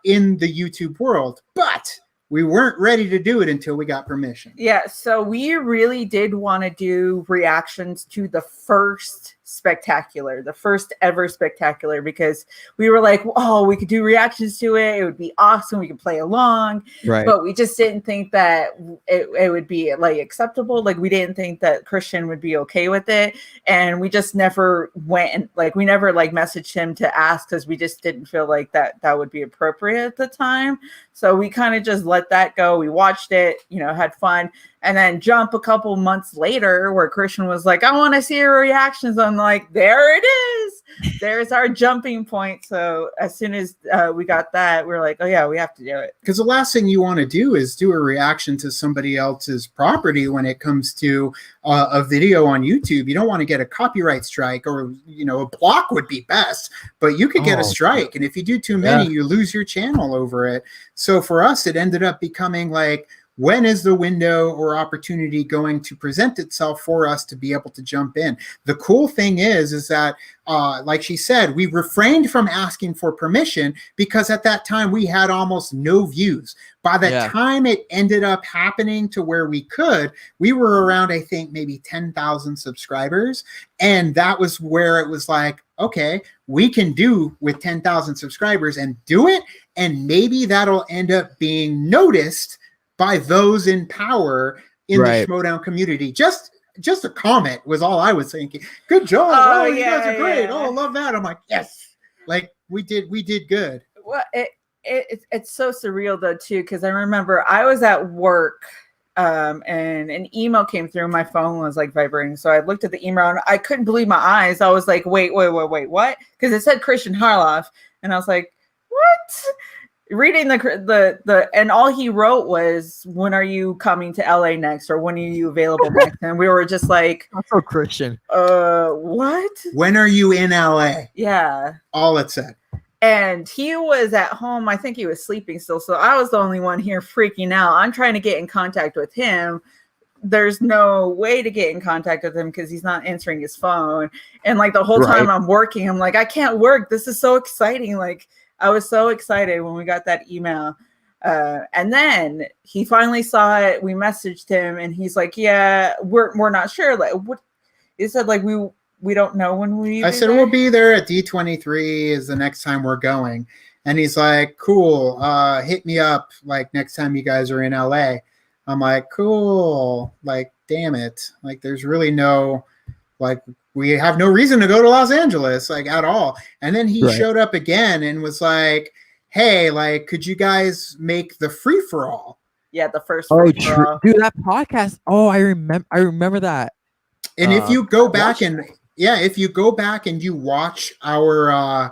Speaker 2: in the YouTube world, but we weren't ready to do it until we got permission.
Speaker 3: Yeah, so we really did want to do reactions to the first spectacular, the first ever spectacular, because we were like, oh, we could do reactions to it. It would be awesome. We could play along. Right. But we just didn't think that it would be acceptable. We didn't think that Christian would be okay with it. And we just never went and we never messaged him to ask because we just didn't feel like that would be appropriate at the time. So we kind of just let that go. We watched it, had fun. And then jump a couple months later where Christian was like, I want to see your reactions. I'm like, there it is. There's our jumping point. So as soon as we got that, we were like, oh, yeah, we have to do it.
Speaker 2: Because the last thing you want to do is do a reaction to somebody else's property when it comes to a video on YouTube. You don't want to get a copyright strike or, a block would be best. But you could get a strike. And if you do too many, you lose your channel over it. So for us, it ended up becoming when is the window or opportunity going to present itself for us to be able to jump in? The cool thing is that, like she said, we refrained from asking for permission because at that time we had almost no views. By the time it ended up happening to where we were around, I think, maybe 10,000 subscribers. And that was where it was like, okay, we can do with 10,000 subscribers and do it. And maybe that'll end up being noticed by those in power in the Schmoedown community. Just a comment was all I was thinking. Good job. Oh, you guys are great. Oh, I love that. I'm like, yes. Like we did good.
Speaker 3: Well, it's so surreal though too, because I remember I was at work and an email came through. My phone was like vibrating, so I looked at the email and I couldn't believe my eyes. I was like, wait, what? Because it said Christian Harloff, and I was like, what? Reading the and all he wrote was, when are you coming to LA next, or when are you available next? And we were just like,
Speaker 1: that's so Christian.
Speaker 3: What?
Speaker 2: When are you in LA?
Speaker 3: Yeah.
Speaker 2: All it said.
Speaker 3: And he was at home. I think he was sleeping still. So I was the only one here freaking out. I'm trying to get in contact with him. There's no way to get in contact with him because he's not answering his phone. And like the whole time I'm working, I'm like, I can't work. This is so exciting. Like, I was so excited when we got that email. And then he finally saw it. We messaged him and he's like, yeah, we're not sure. Like, what he said, like, we don't know when we.
Speaker 2: I said, we'll be there at D23 is the next time we're going. And he's like, cool. Hit me up like next time you guys are in LA. I'm like, cool. Like, damn it. Like, there's really no, like, we have no reason to go to Los Angeles, like, at all. And then he showed up again and was like, hey, like, could you guys make the free-for-all?
Speaker 3: Yeah, the first free-for-all.
Speaker 1: Dude, that podcast. Oh, I remember that.
Speaker 2: And if you go back and you watch our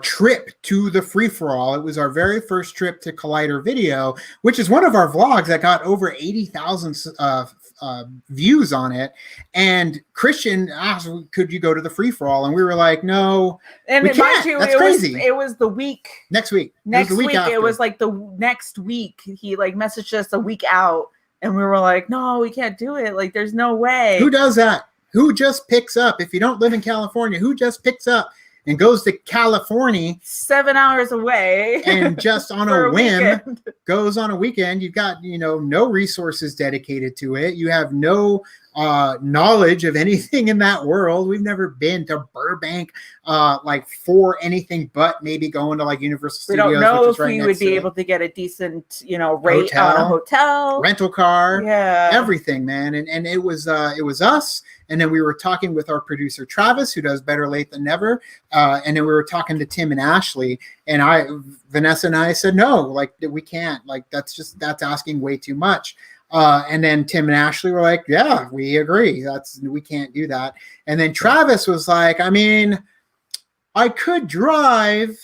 Speaker 2: trip to the free-for-all, it was our very first trip to Collider Video, which is one of our vlogs that got over 80,000 views on it. And Christian asked, could you go to the free-for-all? And we were like, no,
Speaker 3: and
Speaker 2: we can't. That's crazy.
Speaker 3: It was the week.
Speaker 2: Next week.
Speaker 3: It was like the next week. He like messaged us a week out and we were like, no, we can't do it. Like, there's no way.
Speaker 2: Who does that? Who just picks up? If you don't live in California, who just picks up and goes to California 7
Speaker 3: hours away
Speaker 2: and just on a whim goes on a weekend? You've got, no resources dedicated to it. You have no knowledge of anything in that world. We've never been to Burbank like for anything but maybe going to like Universal Studios.
Speaker 3: We don't know if we would be able to get a decent, rate on a hotel,
Speaker 2: rental car, everything, man. And it was us. And then we were talking with our producer, Travis, who does Better Late Than Never. And then we were talking to Tim and Ashley. And Vanessa and I said, no, like, we can't. Like, that's asking way too much. And then Tim and Ashley were like, yeah, we agree. We can't do that. And then Travis was like, I mean, I could drive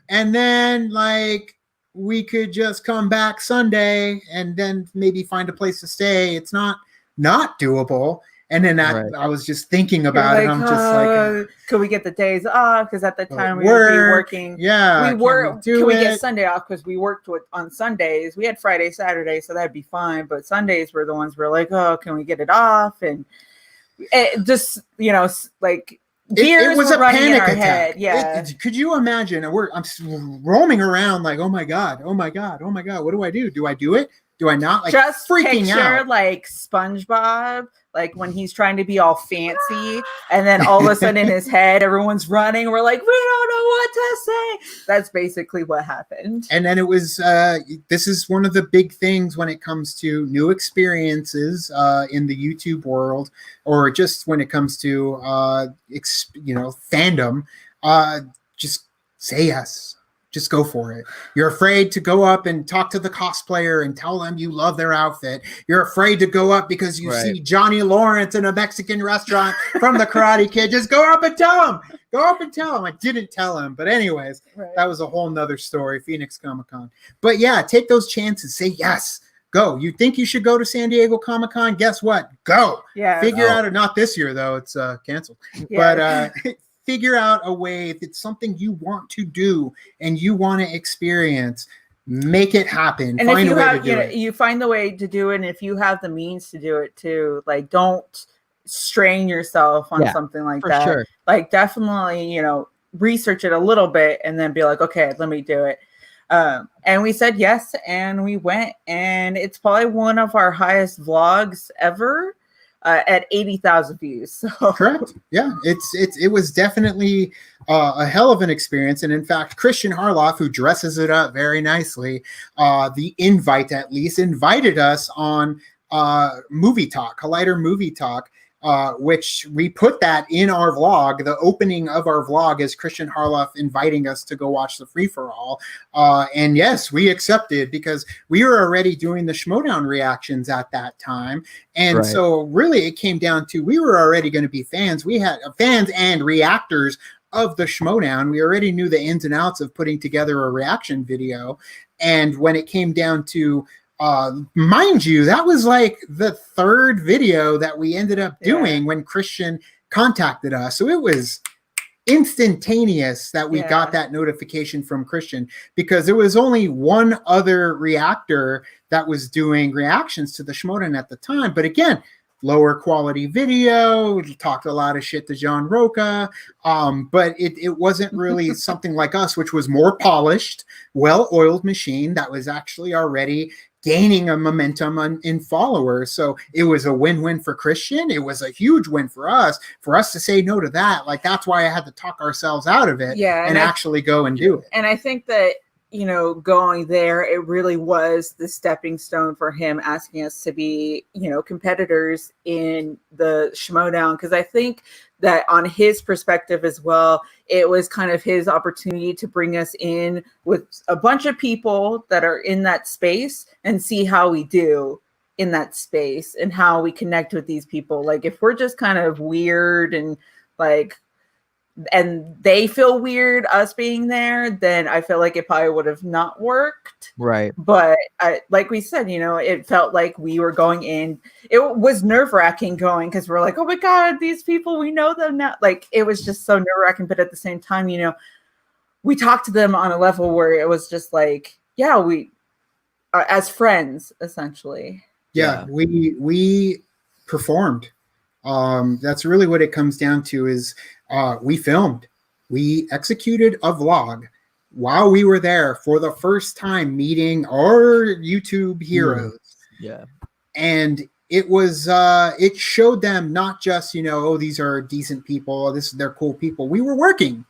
Speaker 2: and then like we could just come back Sunday and then maybe find a place to stay. It's not doable. And then I was just thinking about it. I'm just like,
Speaker 3: could we get the days off? Because at the time we would be working.
Speaker 2: Yeah,
Speaker 3: Can we get Sunday off? Because we worked on Sundays. We had Friday, Saturday, so that'd be fine. But Sundays were the ones we're like, oh, can we get it off? And it just, like gears
Speaker 2: was
Speaker 3: were
Speaker 2: a
Speaker 3: running
Speaker 2: panic
Speaker 3: in our
Speaker 2: attack.
Speaker 3: head. Yeah.
Speaker 2: Could you imagine? I'm roaming around like, oh my god, what do I do? Do I do it? Do I not? Like,
Speaker 3: just
Speaker 2: freaking
Speaker 3: picture
Speaker 2: out.
Speaker 3: Like SpongeBob, like when he's trying to be all fancy, and then all of a sudden in his head, everyone's running. We're like, we don't know what to say. That's basically what happened.
Speaker 2: And then it was. This is one of the big things when it comes to new experiences in the YouTube world, or just when it comes to fandom. Just say yes. Just go for it. You're afraid to go up and talk to the cosplayer and tell them you love their outfit. You're afraid to go up because you see Johnny Lawrence in a Mexican restaurant from the Karate Kid. Just go up and tell him. I didn't tell him. But anyways, that was a whole nother story, Phoenix Comic-Con. But yeah, take those chances. Say yes. Go. You think you should go to San Diego Comic-Con? Guess what? Go.
Speaker 3: Yeah.
Speaker 2: Figure out, not this year, though. It's canceled. Yeah. But figure out a way. If it's something you want to do and you want to experience, make it happen.
Speaker 3: And
Speaker 2: find
Speaker 3: if you
Speaker 2: a way
Speaker 3: have,
Speaker 2: to do it.
Speaker 3: you find the way to do it, and if you have the means to do it too, like don't strain yourself on something like that.
Speaker 1: Sure.
Speaker 3: Like definitely, research it a little bit and then be like, okay, let me do it. And we said yes, and we went, and it's probably one of our highest vlogs ever. At 80,000 views. So.
Speaker 2: Correct. Yeah, it was definitely a hell of an experience. And in fact, Christian Harloff, who dresses it up very nicely, the invite at least invited us on Movie Talk, Collider Movie Talk, which we put that in our vlog. The opening of our vlog is Christian Harloff inviting us to go watch the free-for-all. And yes, we accepted because we were already doing the Schmoedown reactions at that time. And so really it came down to, we were already going to be fans. We had fans and reactors of the Schmoedown. We already knew the ins and outs of putting together a reaction video. And when it came down to mind you, that was like the third video that we ended up doing when Christian contacted us. So it was instantaneous that we got that notification from Christian, because there was only one other reactor that was doing reactions to the Schmoedown at the time. But again, lower quality video, talked a lot of shit to John Roca, but it wasn't really something like us, which was more polished, well-oiled machine that was actually already gaining a momentum in followers. So it was a win-win for Christian. It was a huge win for us to say no to that. Like, that's why I had to talk ourselves out of it and actually go and do it.
Speaker 3: And I think that, going there, it really was the stepping stone for him asking us to be, competitors in the Schmoedown. Because I think that on his perspective as well, it was kind of his opportunity to bring us in with a bunch of people that are in that space and see how we do in that space and how we connect with these people. Like, if we're just kind of weird and and they feel weird us being there, then I feel like it probably would have not worked.
Speaker 1: Right.
Speaker 3: But like we said, it felt like we were going in. It was nerve-wracking going, because we're like, oh my God, these people, we know them now. Like, it was just so nerve-wracking. But at the same time, we talked to them on a level where it was just like, yeah, we are as friends, essentially.
Speaker 2: Yeah. We performed. That's really what it comes down to is we filmed. We executed a vlog while we were there for the first time, meeting our YouTube heroes.
Speaker 1: Yeah.
Speaker 2: And it was it showed them not just, oh, these are decent people, they're cool people. We were working.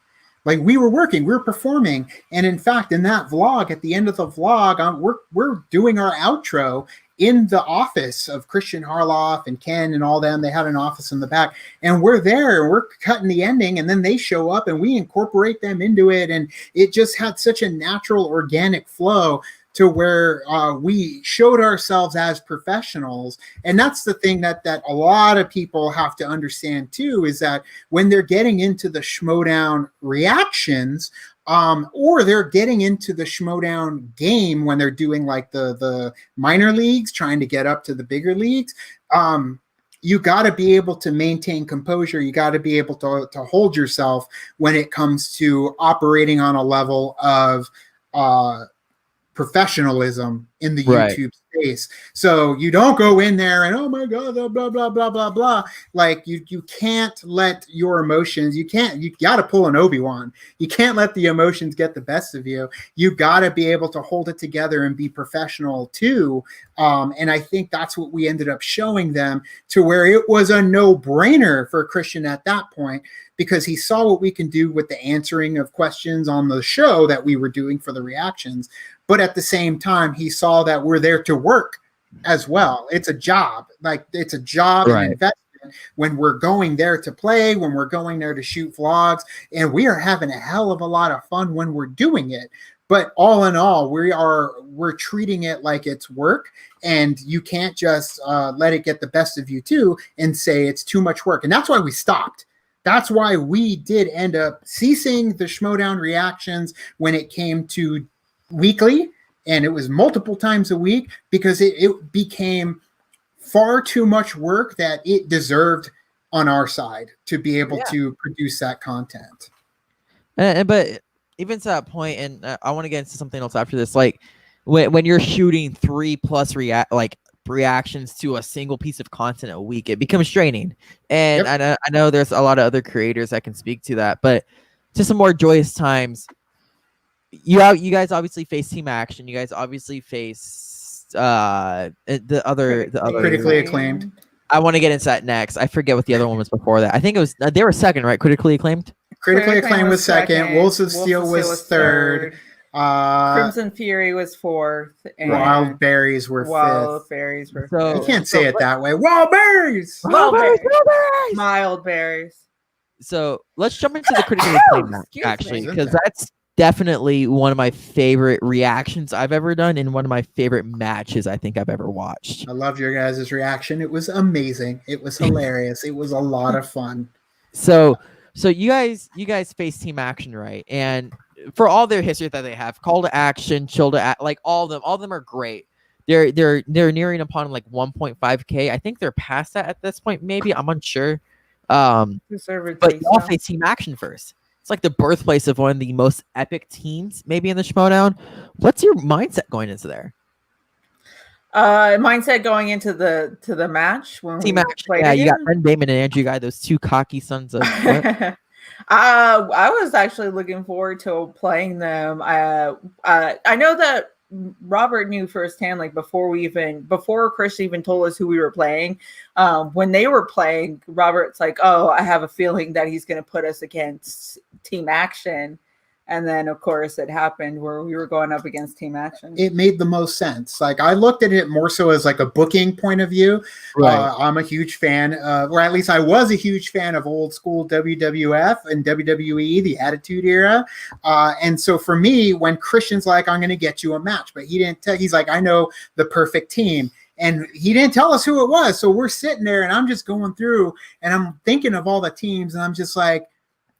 Speaker 2: We were performing. And in fact, in that vlog, at the end of the vlog, we're doing our outro in the office of Christian Harloff and Ken and all them. They had an office in the back, and we're there and we're cutting the ending, and then they show up and we incorporate them into it. And it just had such a natural, organic flow to where we showed ourselves as professionals. And that's the thing that a lot of people have to understand too, is that when they're getting into the Schmoedown reactions, or they're getting into the Schmoedown game when they're doing like the minor leagues, trying to get up to the bigger leagues, you got to be able to maintain composure. You got to be able to hold yourself when it comes to operating on a level of professionalism in the YouTube space. So you don't go in there and, oh my God, blah, blah, blah, blah, blah, blah. Like you can't let your emotions, you got to pull an Obi-Wan. You can't let the emotions get the best of you. You got to be able to hold it together and be professional too. And I think that's what we ended up showing them, to where it was a no-brainer for Christian at that point, because he saw what we can do with the answering of questions on the show that we were doing for the reactions. But at the same time, he saw that we're there to work as well. It's a job. It's a job and investment when we're going there to play, when we're going there to shoot vlogs, and we are having a hell of a lot of fun when we're doing it. But all in all, we're treating it like it's work, and you can't just let it get the best of you too and say it's too much work. And that's why we stopped. That's why we did end up ceasing the Schmoedown reactions when it came to weekly, and it was multiple times a week, because it became far too much work that it deserved on our side to be able to produce that content.
Speaker 1: But even to that point, and I want to get into something else after this, like when you're shooting 3+ reactions to a single piece of content a week, it becomes draining. And I know there's a lot of other creators that can speak to that, but to some more joyous times, you guys obviously face team action. You guys obviously face the other
Speaker 2: critically acclaimed.
Speaker 1: I want to get into that next. I forget what the other one was before that. I think it was they were second, right? Critically acclaimed.
Speaker 2: Critically acclaimed was second. Wolves of Steel was third.
Speaker 3: Crimson Fury was fourth. And
Speaker 2: Wild Berries were fifth.
Speaker 3: Berries were
Speaker 2: fifth. You can't say it that way. Wild Berries!
Speaker 3: Wild Berries! Mild Berries.
Speaker 1: So let's jump into the critically acclaimed match, actually, because that's definitely one of my favorite reactions I've ever done and one of my favorite matches I think I've ever watched.
Speaker 2: I loved your guys' reaction. It was amazing. It was hilarious. It was a lot of fun.
Speaker 1: So you guys face team action, right? And for all their history that they have, call to action, chill to act, like all of them are great. They're nearing upon like 1.5K. I think they're past that at this point. Maybe I'm unsure. But y'all face team action first. It's like the birthplace of one of the most epic teams, maybe in the Schmoedown. What's your mindset going into there?
Speaker 3: Mindset going into the match when
Speaker 1: team action. Yeah, you got Ben Damon and Andrew Guy, those two cocky sons of.
Speaker 3: I was actually looking forward to playing them. I know that Robert knew firsthand, like before Chris even told us who we were playing. When they were playing, Robert's like, "Oh, I have a feeling that he's going to put us against Team Action." And then, of course, it happened where we were going up against Team Action.
Speaker 2: It made the most sense. Like, I looked at it more so as like a booking point of view. Right. I'm a huge fan of, or at least I was a huge fan of old school WWF and WWE, the Attitude Era. And so for me, when Christian's like, I'm going to get you a match, but he didn't tell, he's like, I know the perfect team. And he didn't tell us who it was. So we're sitting there and I'm just going through and I'm thinking of all the teams and I'm just like,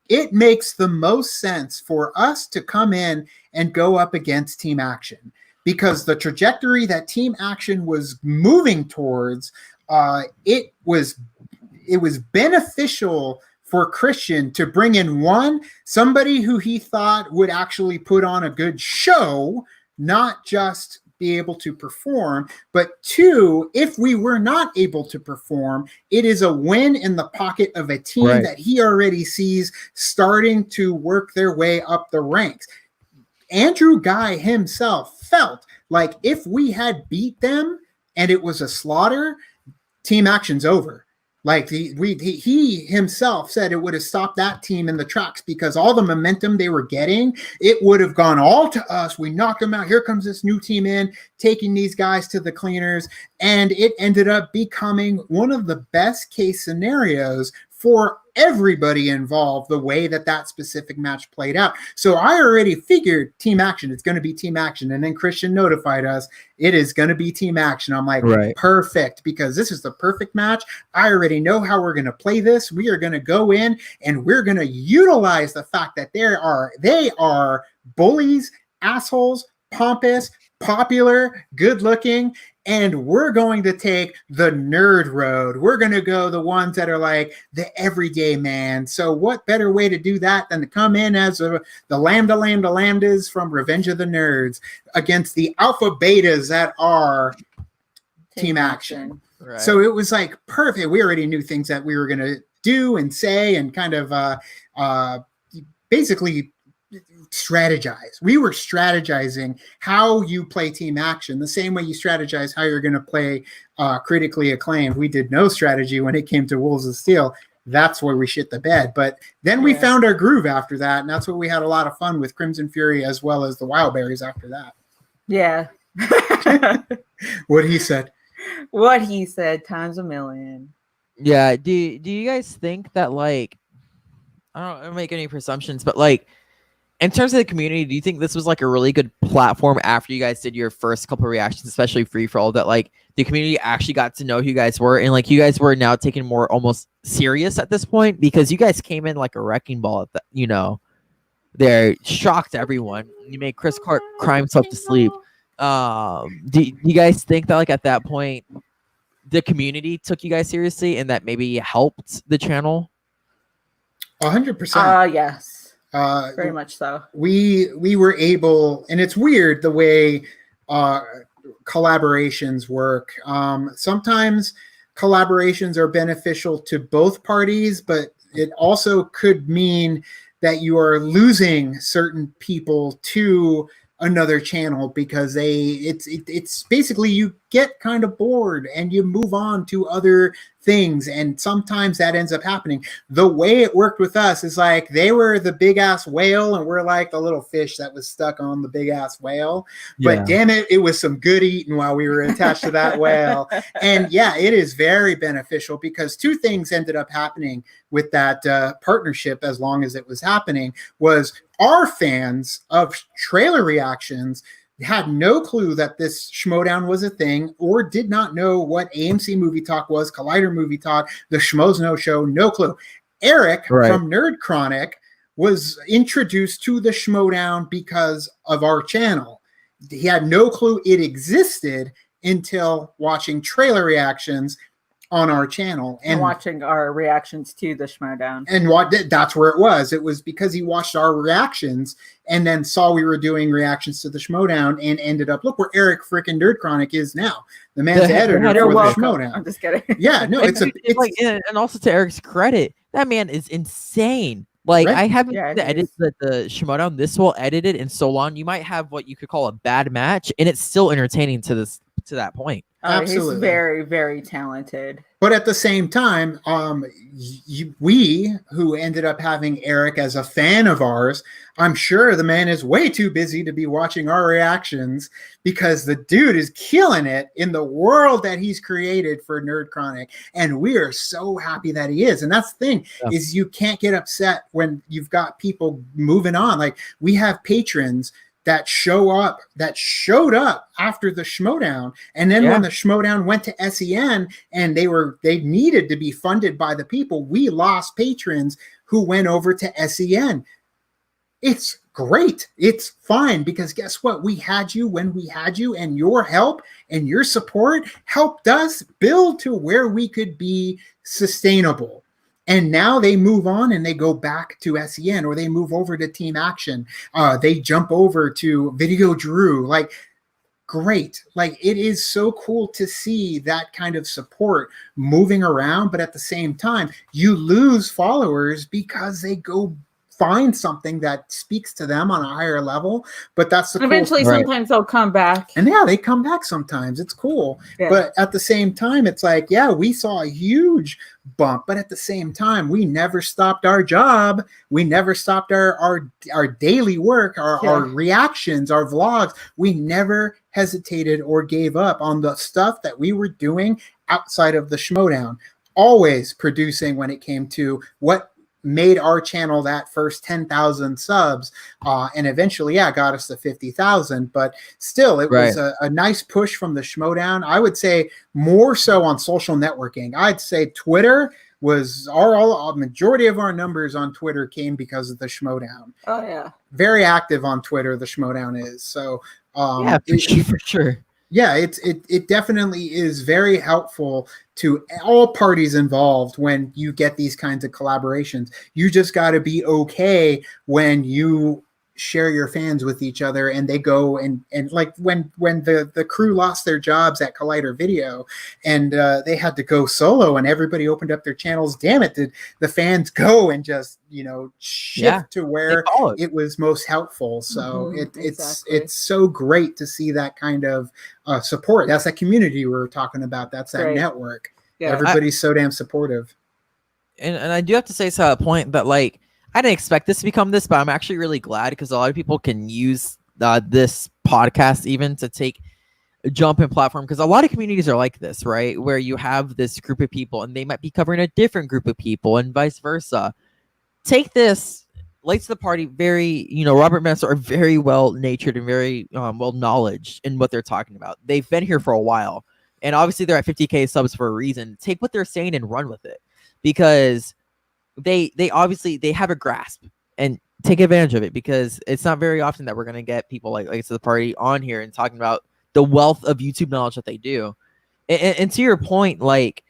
Speaker 2: it makes the most sense for us to come in and go up against Team Action because the trajectory that Team Action was moving towards, it was beneficial for Christian to bring in somebody who he thought would actually put on a good show, not just be able to perform, but two, if we were not able to perform, it is a win in the pocket of a team that he already sees starting to work their way up the ranks. Andrew Guy himself felt like if we had beat them and it was a slaughter, Team Action's over. Like he himself said it would have stopped that team in the tracks because all the momentum they were getting, it would have gone all to us. We knocked them out. Here comes this new team in, taking these guys to the cleaners. And it ended up becoming one of the best case scenarios for everybody involved, the way that specific match played out. So I already figured Team Action, it's going to be Team Action. And then Christian notified us, it is going to be Team Action. I'm like, perfect, because this is the perfect match. I already know how we're going to play this. We are going to go in and we're going to utilize the fact that they are bullies, assholes, pompous, popular, good looking, and we're going to take the nerd road. We're going to go the ones that are like the everyday man. So what better way to do that than to come in as the lambdas from Revenge of the Nerds against the alpha betas that are Team Action. Right. So it was like perfect. We already knew things that we were going to do and say and kind of basically strategize. We were strategizing how you play Team Action the same way you strategize how you're going to play critically acclaimed. We did no strategy when it came to Wolves of Steel. That's where we shit the bed. But then we found our groove after that, and that's what we had a lot of fun with Crimson Fury as well as the Wild Berries after that.
Speaker 3: Yeah.
Speaker 2: What he said.
Speaker 3: What he said times a million.
Speaker 1: Yeah. Do you guys think that, like, I don't make any presumptions, but like, in terms of the community, do you think this was like a really good platform after you guys did your first couple of reactions, especially Free For All, that like the community actually got to know who you guys were and like you guys were now taken more almost serious at this point because you guys came in like a wrecking ball at that, they shocked everyone. You made Chris Clark cry himself to sleep. Do you guys think that like at that point the community took you guys seriously and that maybe helped the channel?
Speaker 2: 100%.
Speaker 3: Yes. Very much so.
Speaker 2: We were able, and it's weird the way collaborations work. Sometimes collaborations are beneficial to both parties, but it also could mean that you are losing certain people to another channel because it's basically you get kind of bored and you move on to other things, and sometimes that ends up happening. The way it worked with us is like they were the big ass whale and we're like the little fish that was stuck on the big ass whale. But damn it, it was some good eating while we were attached to that whale. And yeah, it is very beneficial because two things ended up happening with that partnership. As long as it was happening, was our fans of trailer reactions had no clue that this Schmoedown was a thing, or did not know what AMC Movie Talk was, Collider Movie Talk, the Schmoes Know Show, no clue. Eric from Nerd Chronic was introduced to the Schmoedown because of our channel. He had no clue it existed until watching trailer reactions on our channel
Speaker 3: and watching our reactions to the Schmoedown.
Speaker 2: And that's where it was. It was because he watched our reactions and then saw we were doing reactions to the Schmoedown and ended up, look where Eric freaking Nerd Chronic is now. The man's the editor for the Schmoedown.
Speaker 3: I'm just kidding.
Speaker 2: Yeah, no, it's
Speaker 1: like, and also to Eric's credit, that man is insane. Like I haven't edited the Schmoedown this well edited in so long. You might have what you could call a bad match, and it's still entertaining to that point.
Speaker 2: Absolutely.
Speaker 3: He's very, very talented.
Speaker 2: But at the same time, we who ended up having Eric as a fan of ours, I'm sure the man is way too busy to be watching our reactions because the dude is killing it in the world that he's created for Nerd Chronic. And we are so happy that he is. And that's the thing is you can't get upset when you've got people moving on. Like we have patrons that showed up after the Schmoedown, and then when the Schmoedown went to SEN and they needed to be funded by the people, we lost patrons who went over to SEN. It's great. It's fine because guess what? We had you when we had you, and your help and your support helped us build to where we could be sustainable. And now they move on and they go back to SEN, or they move over to Team Action. They jump over to Video Drew. Like, great. Like, it is so cool to see that kind of support moving around. But at the same time, you lose followers because they go find something that speaks to them on a higher level. But that's the
Speaker 3: eventually
Speaker 2: cool
Speaker 3: sometimes they'll come back.
Speaker 2: And yeah, they come back sometimes. It's cool. Yeah. But at the same time, it's like, yeah, we saw a huge bump, but at the same time, we never stopped our job. We never stopped our daily work, our reactions, our vlogs. We never hesitated or gave up on the stuff that we were doing outside of the Schmoedown. Always producing when it came to what made our channel that first 10,000 subs, and eventually, got us to 50,000. But still, it was a nice push from the Schmoedown. I would say more so on social networking. I'd say Twitter was our majority of our numbers on Twitter came because of the Schmoedown.
Speaker 3: Oh yeah,
Speaker 2: very active on Twitter. The Schmoedown is so.
Speaker 1: For sure.
Speaker 2: Yeah, it definitely is very helpful to all parties involved when you get these kinds of collaborations. You just got to be okay when you share your fans with each other and they go and like when the crew lost their jobs at Collider Video and they had to go solo and everybody opened up their channels. Damn it, did the fans go and just shift to where it was most helpful. So it's so great to see that kind of support. That's that community we were talking about. That's that network. Everybody's so damn supportive.
Speaker 1: And I do have to say to a point that like I didn't expect this to become this, but I'm actually really glad because a lot of people can use this podcast even to take a jump in platform, because a lot of communities are like this, right? Where you have this group of people and they might be covering a different group of people and vice versa. Take this, Late to the Party, very, Robert Messer are very well-natured and very well-knowledged in what they're talking about. They've been here for a while, and obviously they're at 50K subs for a reason. Take what they're saying and run with it, because they obviously they have a grasp, and take advantage of it, because it's not very often that we're going to get people like to the Party on here and talking about the wealth of YouTube knowledge that they do. And to your point, like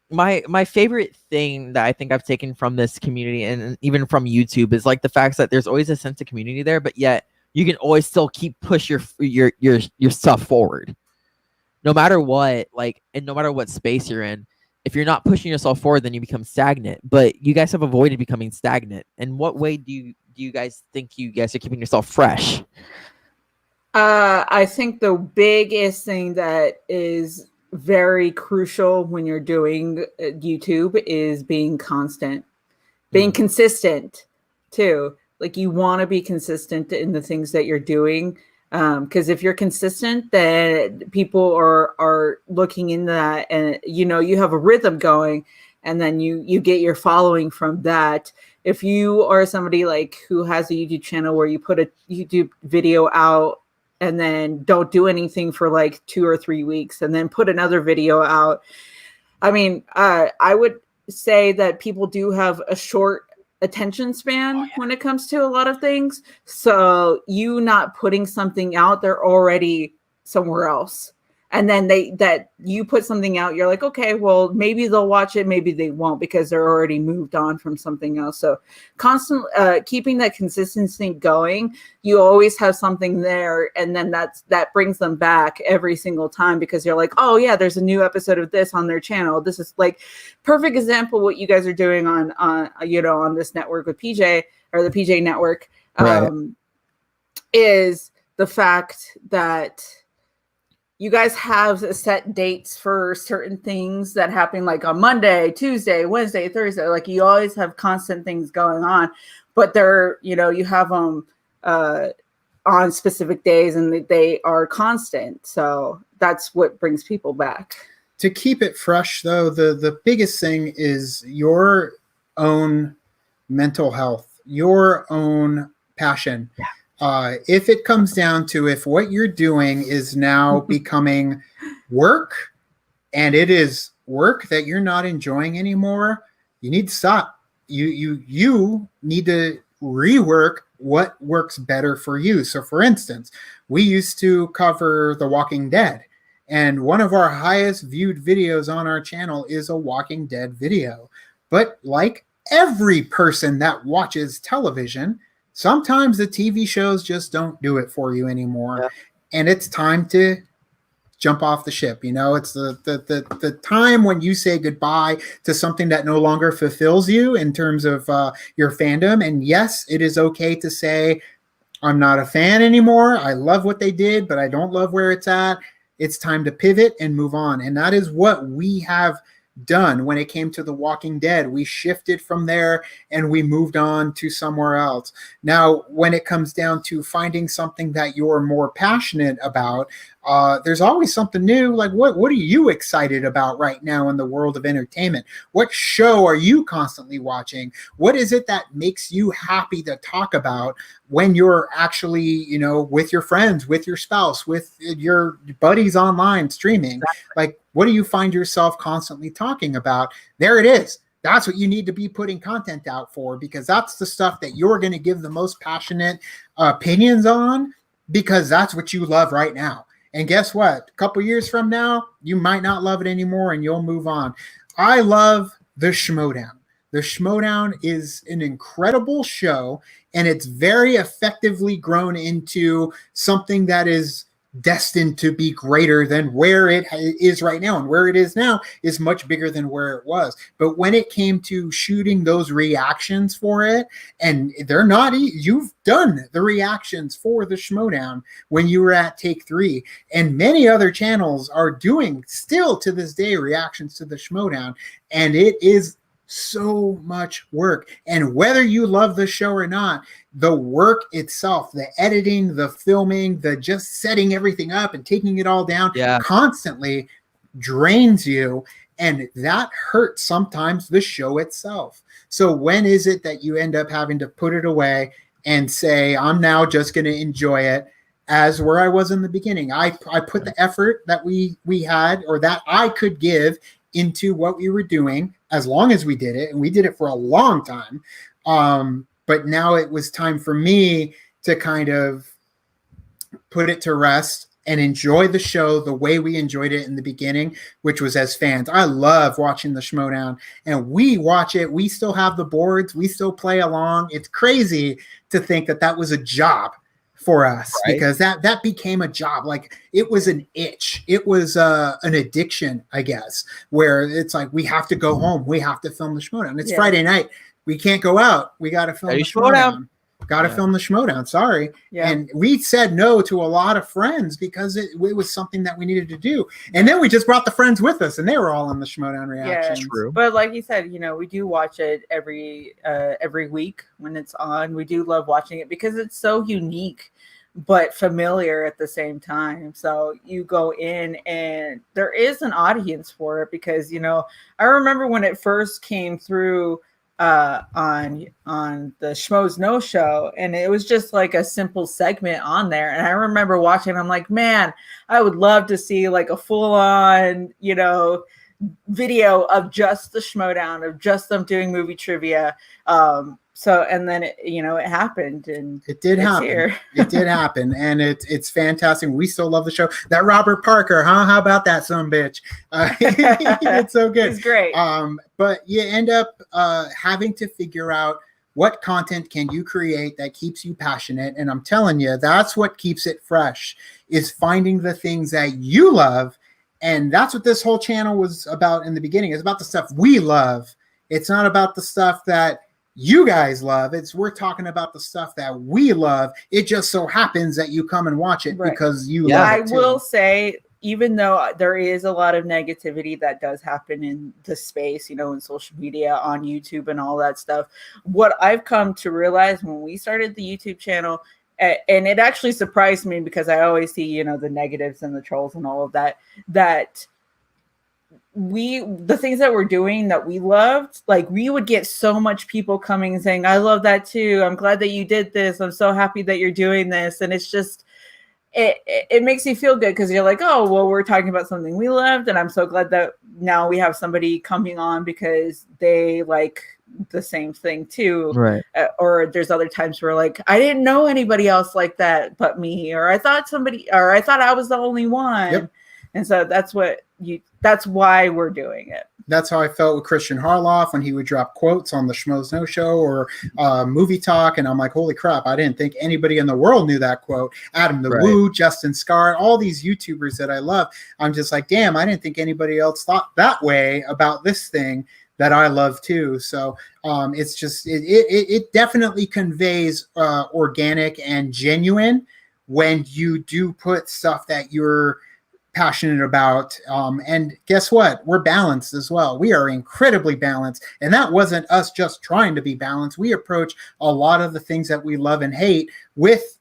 Speaker 1: my favorite thing that I think I've taken from this community and even from YouTube is like the fact that there's always a sense of community there, but yet you can always still keep push your stuff forward, no matter what. Like, and no matter what space you're in, if you're not pushing yourself forward, then you become stagnant. But you guys have avoided becoming stagnant. In what way do you guys think you guys are keeping yourself fresh?
Speaker 3: I think the biggest thing that is very crucial when you're doing YouTube is being constant, being consistent too. Like, you want to be consistent in the things that you're doing. Because if you're consistent, then people are looking into that, and you have a rhythm going, and then you get your following from that. If you are somebody like who has a YouTube channel where you put a YouTube video out and then don't do anything for like 2 or 3 weeks and then put another video out, I mean, I would say that people do have a short attention span when it comes to a lot of things. So you not putting something out, they're already somewhere else. And then that you put something out, you're like, okay, well, maybe they'll watch it, maybe they won't, because they're already moved on from something else. So keeping that consistency going, you always have something there, and then that brings them back every single time, because you're like, oh yeah, there's a new episode of this on their channel. This is like perfect example what you guys are doing on this network with PJ, or the PJ network,
Speaker 1: right.
Speaker 3: Is the fact that you guys have set dates for certain things that happen, like on Monday, Tuesday, Wednesday, Thursday. Like, you always have constant things going on, but they're, you have them on specific days, and they are constant. So that's what brings people back.
Speaker 2: To keep it fresh, though, the biggest thing is your own mental health, your own passion.
Speaker 1: Yeah.
Speaker 2: If it comes down to, if what you're doing is now becoming work, and it is work that you're not enjoying anymore, you need to stop. You need to rework what works better for you. So for instance, we used to cover The Walking Dead, and one of our highest viewed videos on our channel is a Walking Dead video. But like every person that watches television, sometimes the TV shows just don't do it for you anymore. Yeah. And it's time to jump off the ship. It's the time when you say goodbye to something that no longer fulfills you in terms of your fandom. And yes, it is okay to say, I'm not a fan anymore. I love what they did, but I don't love where it's at. It's time to pivot and move on. And that is what we have done when it came to The Walking Dead. We shifted from there and we moved on to somewhere else. Now, when it comes down to finding something that you're more passionate about, there's always something new. Like, what are you excited about right now in the world of entertainment? What show are you constantly watching? What is it that makes you happy to talk about when you're actually, with your friends, with your spouse, with your buddies online streaming? Like, what do you find yourself constantly talking about? There it is. That's what you need to be putting content out for, because that's the stuff that you're going to give the most passionate opinions on, because that's what you love right now. And guess what? A couple years from now, you might not love it anymore and you'll move on. I love the Schmoedown. The Schmoedown is an incredible show, and it's very effectively grown into something that is destined to be greater than where it is right now. And where it is now is much bigger than where it was. But when it came to shooting those reactions for it, and they're not, you've done the reactions for the Schmoedown when you were at Take 3, and many other channels are doing still to this day reactions to the Schmoedown, and it is so much work. And whether you love the show or not, the work itself, the editing, the filming, the just setting everything up and taking it all down constantly drains you, and that hurts sometimes the show itself. So when is it that you end up having to put it away and say, I'm now just going to enjoy it as where I was in the beginning? I put the effort that we had, or that I could give, into what we were doing, as long as we did it, and we did it for a long time. But now it was time for me to kind of put it to rest and enjoy the show the way we enjoyed it in the beginning, which was as fans. I love watching the Schmoedown, and we watch it. We still have the boards. We still play along. It's crazy to think that that was a job for us, because that became a job. Like, it was an itch. It was an addiction, I guess, where it's like, we have to go home. We have to film the Schmoedown. It's Friday night. We can't go out. We got to film the Schmoedown. Got to film the Schmoedown. Sorry. Yeah. And we said no to a lot of friends because it was something that we needed to do. And then we just brought the friends with us, and they were all on the Schmoedown reactions.
Speaker 3: Yeah, true. But like you said, we do watch it every week when it's on. We do love watching it because it's so unique but familiar at the same time. So you go in and there is an audience for it because, I remember when it first came through on the Schmoes No Show, and it was just like a simple segment on there, and I remember watching, I'm like, man, I would love to see like a full-on video of just the Schmoedown, of just them doing movie trivia. And then it happened, and
Speaker 2: it did happen. Here. It did happen, and it's fantastic. We still love the show. That Robert Parker, huh? How about that son of a bitch? It's so good.
Speaker 3: It's great.
Speaker 2: But you end up having to figure out what content can you create that keeps you passionate. And I'm telling you, that's what keeps it fresh, is finding the things that you love. And that's what this whole channel was about in the beginning. It's about the stuff we love. It's not about the stuff that you guys love. We're talking about the stuff that we love. It just so happens that you come and watch it because you love it too.
Speaker 3: I will say, even though there is a lot of negativity that does happen in the space, in social media, on YouTube and all that stuff, what I've come to realize when we started the YouTube channel, and it actually surprised me because I always see, the negatives and the trolls and all of that, the things that we're doing that we loved, like, we would get so much people coming and saying, I love that too. I'm glad that you did this. I'm so happy that you're doing this. And it's just, it makes you feel good because you're like, oh, well, we're talking about something we loved. And I'm so glad that now we have somebody coming on because they like the same thing too.
Speaker 1: Right.
Speaker 3: Or there's other times where like, I didn't know anybody else like that but me, or I thought I was the only one.
Speaker 2: Yep.
Speaker 3: And so that's why we're doing it.
Speaker 2: That's how I felt with Christian Harloff when he would drop quotes on the Schmoes No Show or Movie Talk. And I'm like, holy crap, I didn't think anybody in the world knew that quote. Adam the Woo, Justin Scar, all these YouTubers that I love. I'm just like, damn, I didn't think anybody else thought that way about this thing that I love too. So it's just, it definitely conveys organic and genuine when you do put stuff that you're passionate about. And guess what? We're balanced as well. We are incredibly balanced. And that wasn't us just trying to be balanced. We approach a lot of the things that we love and hate with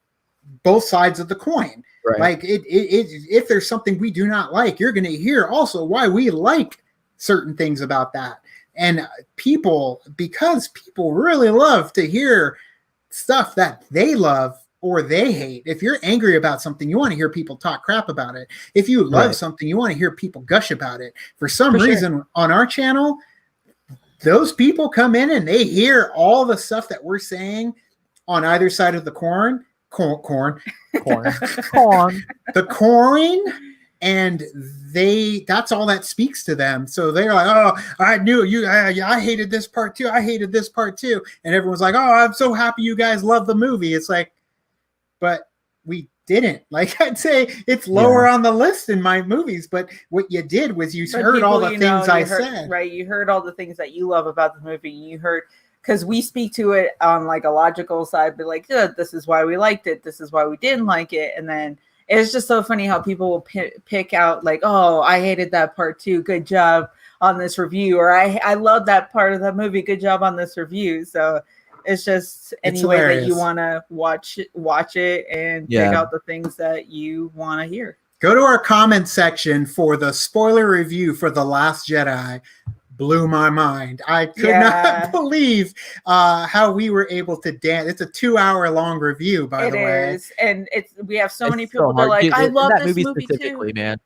Speaker 2: both sides of the coin. Right. Like if there's something we do not like, you're going to hear also why we like certain things about that. And because people really love to hear stuff that they love or they hate. If you're angry about something, you want to hear people talk crap about it. If you love something, you want to hear people gush about it. For some reason, on our channel, those people come in and they hear all the stuff that we're saying on either side of the corn, the coin, and that's all that speaks to them. So they're like, oh, I knew you. I hated this part too. I hated this part too. And everyone's like, oh, I'm so happy you guys love the movie. It's like, but we didn't. Like, I'd say it's lower on the list in my movies, but what you did was you heard all the things I said.
Speaker 3: Right. You heard all the things that you love about the movie. You heard, because we speak to it on like a logical side, but like, this is why we liked it. This is why we didn't like it. And then it's just so funny how people will pick out like, oh, I hated that part too. Good job on this review. Or I love that part of the movie. Good job on this review. So it's just any way that you want to watch it and pick out the things that you want to hear.
Speaker 2: Go to our comment section for the spoiler review for The Last Jedi. Blew my mind. I could not believe how we were able to dance. It's a 2-hour long review, by the way.
Speaker 3: It is. And we have so many people that are like, I love this movie specifically,
Speaker 1: man.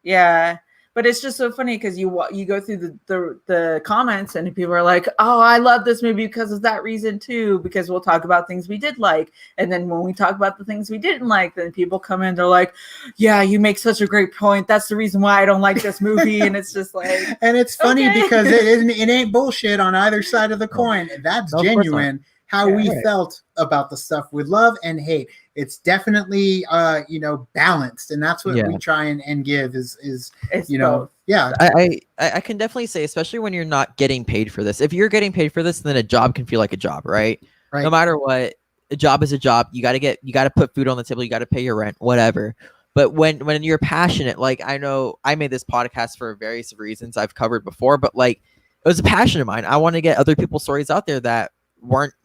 Speaker 3: Yeah. But it's just so funny because you go through the comments and people are like, oh, I love this movie because of that reason too, because we'll talk about things we did like. And then when we talk about the things we didn't like, then people come in, they're like, yeah, you make such a great point. That's the reason why I don't like this movie. And it's just like.
Speaker 2: And it's funny because it ain't bullshit on either side of the coin. That's genuine. how we felt about the stuff with love and hate. It's definitely balanced, and that's what we try and give is
Speaker 3: both.
Speaker 1: I can definitely say, especially when you're not getting paid for this. If you're getting paid for this, then a job can feel like a job, right? No matter what, a job is a job. You got to put food on the table, you got to pay your rent, whatever. But when you're passionate, like, I know I made this podcast for various reasons I've covered before, but like, it was a passion of mine. I want to get other people's stories out there that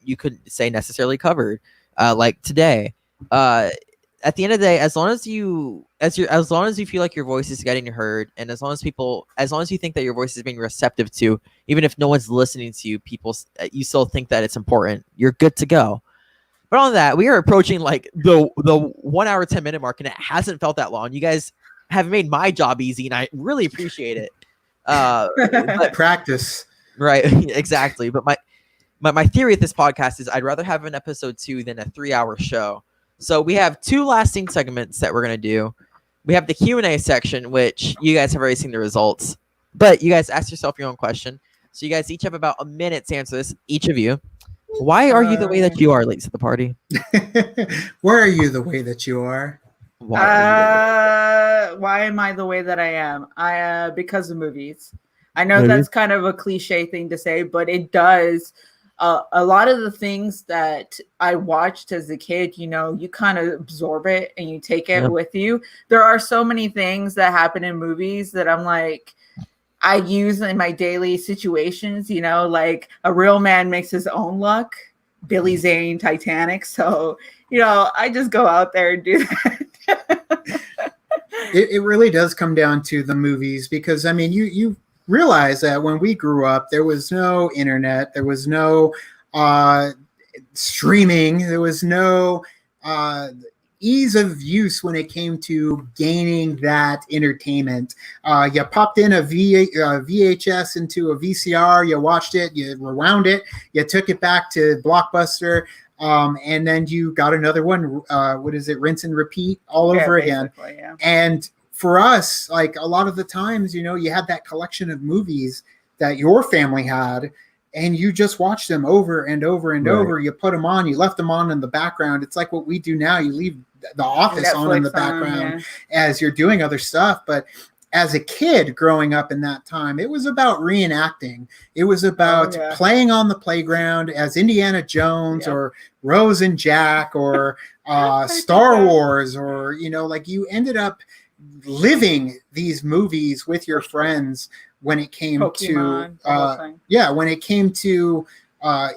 Speaker 1: you couldn't say necessarily covered, like today. At the end of the day, as long as you feel like your voice is getting heard, and as long as you think that your voice is being receptive to, even if no one's listening to you, you still think that it's important, you're good to go. But on that, we are approaching like the 1 hour 10 minute mark, and it hasn't felt that long. You guys have made my job easy, and I really appreciate it.
Speaker 2: But practice,
Speaker 1: right? Exactly. But my theory with this podcast is I'd rather have an episode 2 than a 3-hour show. So we have 2 lasting segments that we're gonna do. We have the Q&A section, which you guys have already seen the results, but you guys ask yourself your own question. So you guys each have about a minute to answer this, each of you. Why are you the way that you are, late to the party?
Speaker 2: Why are you the way that you are?
Speaker 3: Why am I the way that I am? Because of movies. I know that's kind of a cliche thing to say, but it does. A lot of the things that I watched as a kid, you kind of absorb it and you take it with you. There are so many things that happen in movies that I'm like, I use in my daily situations, like a real man makes his own luck, Billy Zane, Titanic. So, I just go out there and do that.
Speaker 2: It really does come down to the movies, because, I mean, you realize that when we grew up, there was no internet, there was no streaming, there was no ease of use when it came to gaining that entertainment. You popped in a VHS into a VCR, you watched it, you rewound it, you took it back to Blockbuster, and then you got another one. Rinse and repeat all over again. Yeah. And for us, like, a lot of the times, you had that collection of movies that your family had, and you just watch them over and over and over. You put them on, you left them on in the background. It's like what we do now. You leave The Office Netflix on in the background as you're doing other stuff. But as a kid growing up in that time, it was about reenacting. It was about playing on the playground as Indiana Jones or Rose and Jack or Star Wars, or, like, you ended up living these movies with your friends when it came to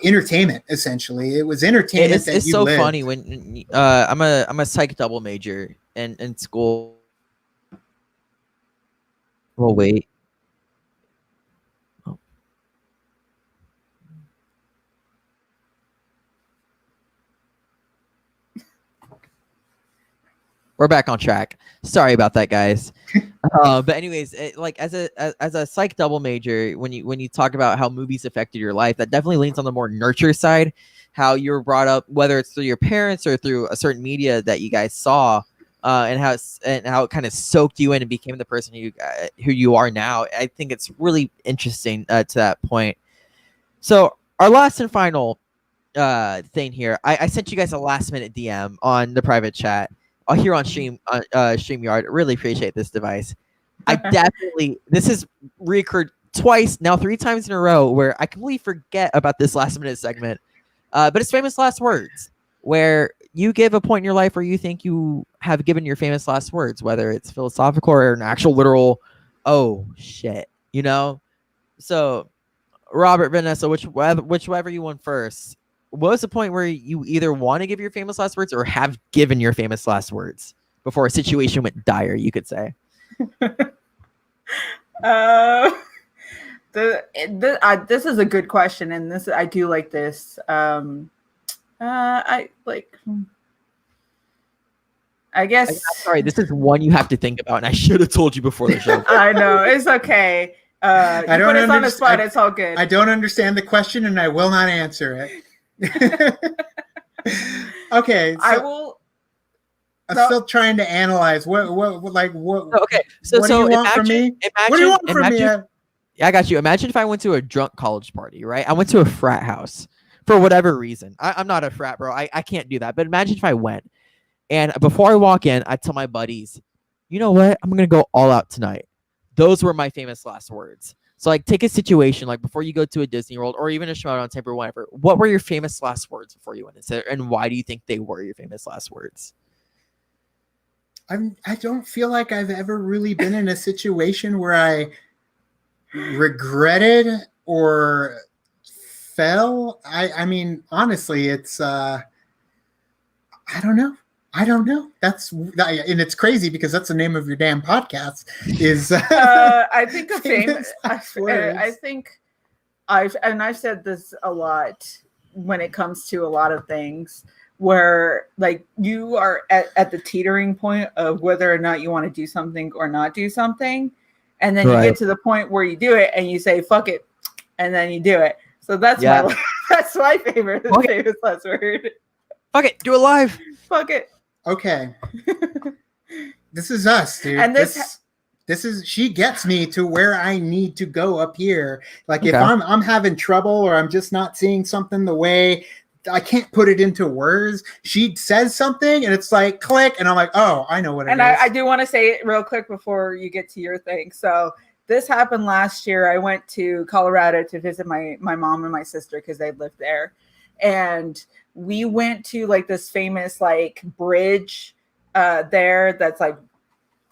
Speaker 2: entertainment. Essentially, it was entertainment.
Speaker 1: It's so lived. Funny when I'm a psych double major in school. Well, wait. Oh. We're back on track. Sorry about that, guys. But anyways, like, as a psych double major, when you talk about how movies affected your life, that definitely leans on the more nurture side. How you were brought up, whether it's through your parents or through a certain media that you guys saw, and how it kind of soaked you in and became the person who you are now. I think it's really interesting to that point. So our last and final thing here, I sent you guys a last minute DM on the private chat. Here on StreamYard. Really appreciate this device. This has reoccurred twice, now 3 times in a row, where I completely forget about this last minute segment. But it's famous last words, where you give a point in your life where you think you have given your famous last words, whether it's philosophical or an actual literal, oh shit, So, Robert, Vanessa, whichever you want first. What was the point where you either want to give your famous last words or have given your famous last words before a situation went dire, you could say?
Speaker 3: This is a good question, and I do like this. I guess.
Speaker 1: Sorry, this is one you have to think about, and I should have told you before the show.
Speaker 3: I know, it's okay. I don't put us on the spot. It's all good.
Speaker 2: I don't understand the question, and I will not answer it. Okay, so I'm still trying to analyze what.
Speaker 1: Okay, so
Speaker 2: what do you want from me? What do you want from me?
Speaker 1: I got you. Imagine if I went to a drunk college party, right? I went to a frat house for whatever reason. I'm not a frat bro. I can't do that. But imagine if I went and before I walk in, I tell my buddies, you know what? I'm gonna go all out tonight. Those were my famous last words. So like take a situation like before you go to a Disney World or even a Schmoedown Temple or whatever. What were your famous last words before you went and why do you think they were your famous last words?
Speaker 2: I don't feel like I've ever really been in a situation where I regretted or fell. I mean, honestly, it's I don't know. And it's crazy because that's the name of your damn podcast. Is
Speaker 3: I think a famous. I think I've said this a lot when it comes to a lot of things where like you are at the teetering point of whether or not you want to do something or not do something, and then you get to the point where you do it and you say fuck it, and then you do it. So that's my favorite famous last word.
Speaker 1: Fuck it, do it live.
Speaker 3: Fuck it.
Speaker 2: Okay. This is us, dude.
Speaker 3: And this
Speaker 2: is she gets me to where I need to go up here. Like if I'm having trouble or I'm just not seeing something the way I can't put it into words. She says something and it's like click and I'm like, oh, I know what it is.
Speaker 3: And I do want to say it real quick before you get to your thing. So this happened last year. I went to Colorado to visit my mom and my sister because they lived there. And we went to like this famous like bridge there that's like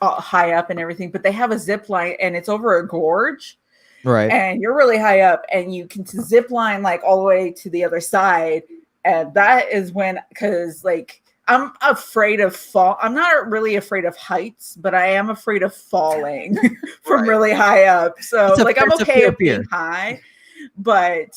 Speaker 3: high up and everything, but they have a zip line and it's over a gorge.
Speaker 1: Right.
Speaker 3: And you're really high up and you can zip line like all the way to the other side. And that is when, because like I'm afraid of fall. I'm not really afraid of heights, but I am afraid of falling from really high up. So like I'm okay with being high, but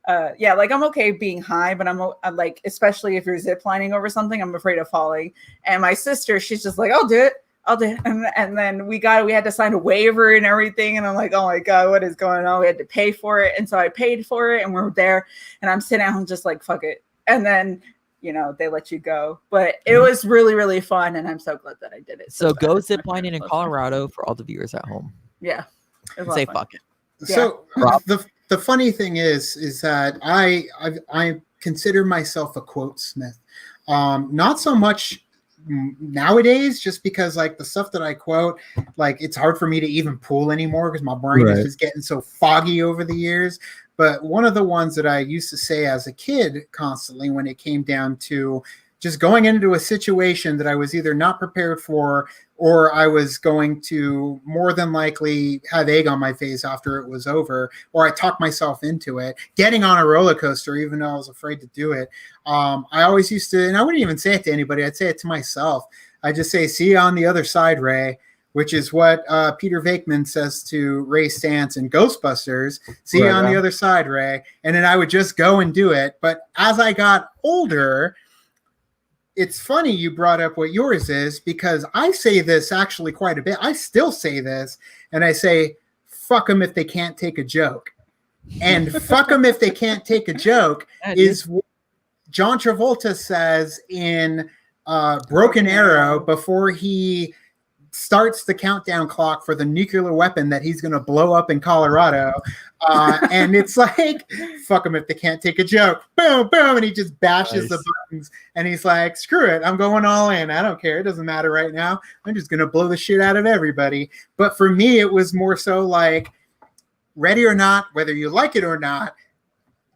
Speaker 3: like I'm okay being high, but I'm like, especially if you're ziplining over something, I'm afraid of falling. And my sister, she's just like, I'll do it. And then we had to sign a waiver and everything. And I'm like, oh my God, what is going on? We had to pay for it. And so I paid for it and we're there and I'm sitting down just like, fuck it. And then, they let you go, but it was really, really fun. And I'm so glad that I did it.
Speaker 1: So go ziplining in Colorado for all the viewers at home.
Speaker 3: Yeah.
Speaker 1: Say fuck it.
Speaker 2: So the funny thing is that I consider myself a quote smith. Not so much nowadays, just because like the stuff that I quote, like it's hard for me to even pull anymore because my brain is just getting so foggy over the years. But one of the ones that I used to say as a kid constantly when it came down to just going into a situation that I was either not prepared for or I was going to more than likely have egg on my face after it was over, or I talked myself into it, getting on a roller coaster, even though I was afraid to do it. I always used to, and I wouldn't even say it to anybody. I'd say it to myself. I just say, see you on the other side, Ray, which is what Peter Venkman says to Ray Stantz in Ghostbusters. See you on the other side, Ray. And then I would just go and do it. But as I got older, it's funny you brought up what yours is because I say this actually quite a bit. I still say this and I say, fuck them if they can't take a joke. And fuck them if they can't take a joke is what John Travolta says in Broken Arrow before he starts the countdown clock for the nuclear weapon that he's going to blow up in Colorado. And it's like, fuck them if they can't take a joke. Boom, boom. And he just bashes the buttons. And he's like, screw it. I'm going all in. I don't care. It doesn't matter right now. I'm just going to blow the shit out of everybody. But for me, it was more so like, ready or not, whether you like it or not,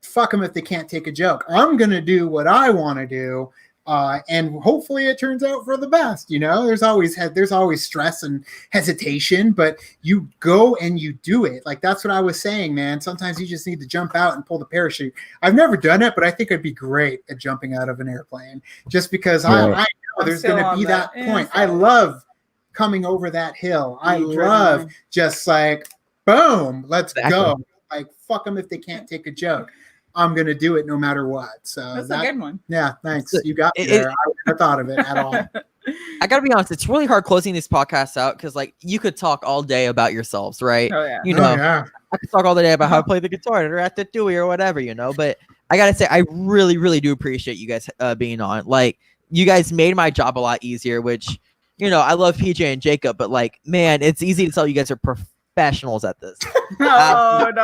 Speaker 2: fuck them if they can't take a joke. I'm going to do what I want to do. And hopefully it turns out for the best. There's always stress and hesitation, but you go and you do it. Like that's what I was saying, man. Sometimes you just need to jump out and pull the parachute. I've never done it, but I think I'd be great at jumping out of an airplane just because I know there's going to be that point. I love coming over that hill. I love just like, boom, let's go. Like, fuck them if they can't take a joke. I'm going to do it no matter what. So
Speaker 3: that's a good one.
Speaker 2: Yeah, thanks. You got me there. I never thought of it at all.
Speaker 1: I got to be honest. It's really hard closing this podcast out because like you could talk all day about yourselves, right?
Speaker 3: Oh, yeah.
Speaker 1: I could talk all the day about how I play the guitar or at the Dewey or whatever, but I got to say, I really, really do appreciate you guys being on. Like you guys made my job a lot easier, which, I love PJ and Jacob, but like, man, it's easy to tell you guys are professionals at this.
Speaker 3: No.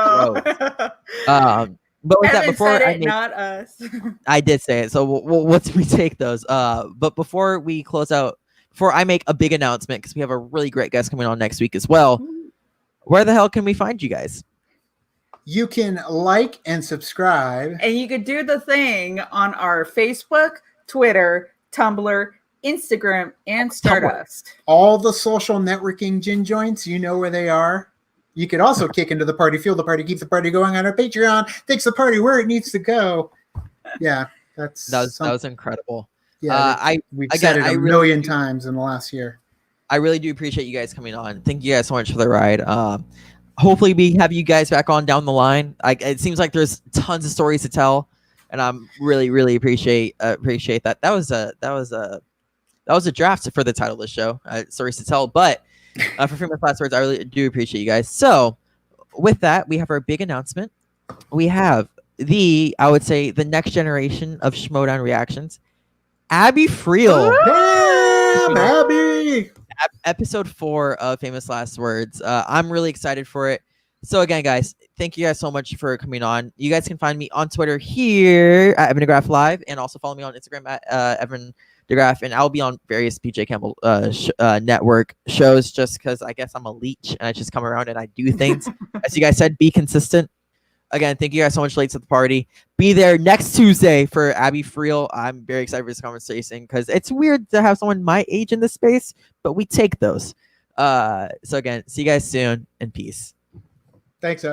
Speaker 1: But with that,
Speaker 3: Evan
Speaker 1: before
Speaker 3: said it, not us.
Speaker 1: I did say it. So once we take those, but before we close out, before I make a big announcement, because we have a really great guest coming on next week as well. Where the hell can we find you guys?
Speaker 2: You can like and subscribe.
Speaker 3: And you could do the thing on our Facebook, Twitter, Tumblr, Instagram, and Stardust.
Speaker 2: All the social networking gin joints, you know where they are. You could also kick into the party, feel the party, keep the party going on our Patreon, takes the party where it needs to go. Yeah, that was
Speaker 1: incredible.
Speaker 2: Yeah, we've said it a million times in the last year.
Speaker 1: I really do appreciate you guys coming on. Thank you guys so much for the ride. Hopefully we have you guys back on down the line. It seems like there's tons of stories to tell, and I'm really appreciate that. That was a draft for the title of the show, stories to tell. But for famous last words, I really do appreciate you guys. So with that, we have our big announcement. We have I would say the next generation of Schmoedown reactions, Abby Friel.
Speaker 2: Damn, Abby!
Speaker 1: Episode 4 of Famous Last Words. I'm really excited for it. So again, guys, thank you guys so much for coming on. You guys can find me on Twitter here at Evan DeGraff Live, and also follow me on Instagram at Evan DeGraff, and I'll be on various PJ Campbell network shows, just because I guess I'm a leech and I just come around and I do things. As you guys said, be consistent. Again, thank you guys so much late to the party. Be there next Tuesday for Abby Friel. I'm very excited for this conversation because it's weird to have someone my age in this space, but we take those. So again, see you guys soon, and peace.
Speaker 2: Thanks,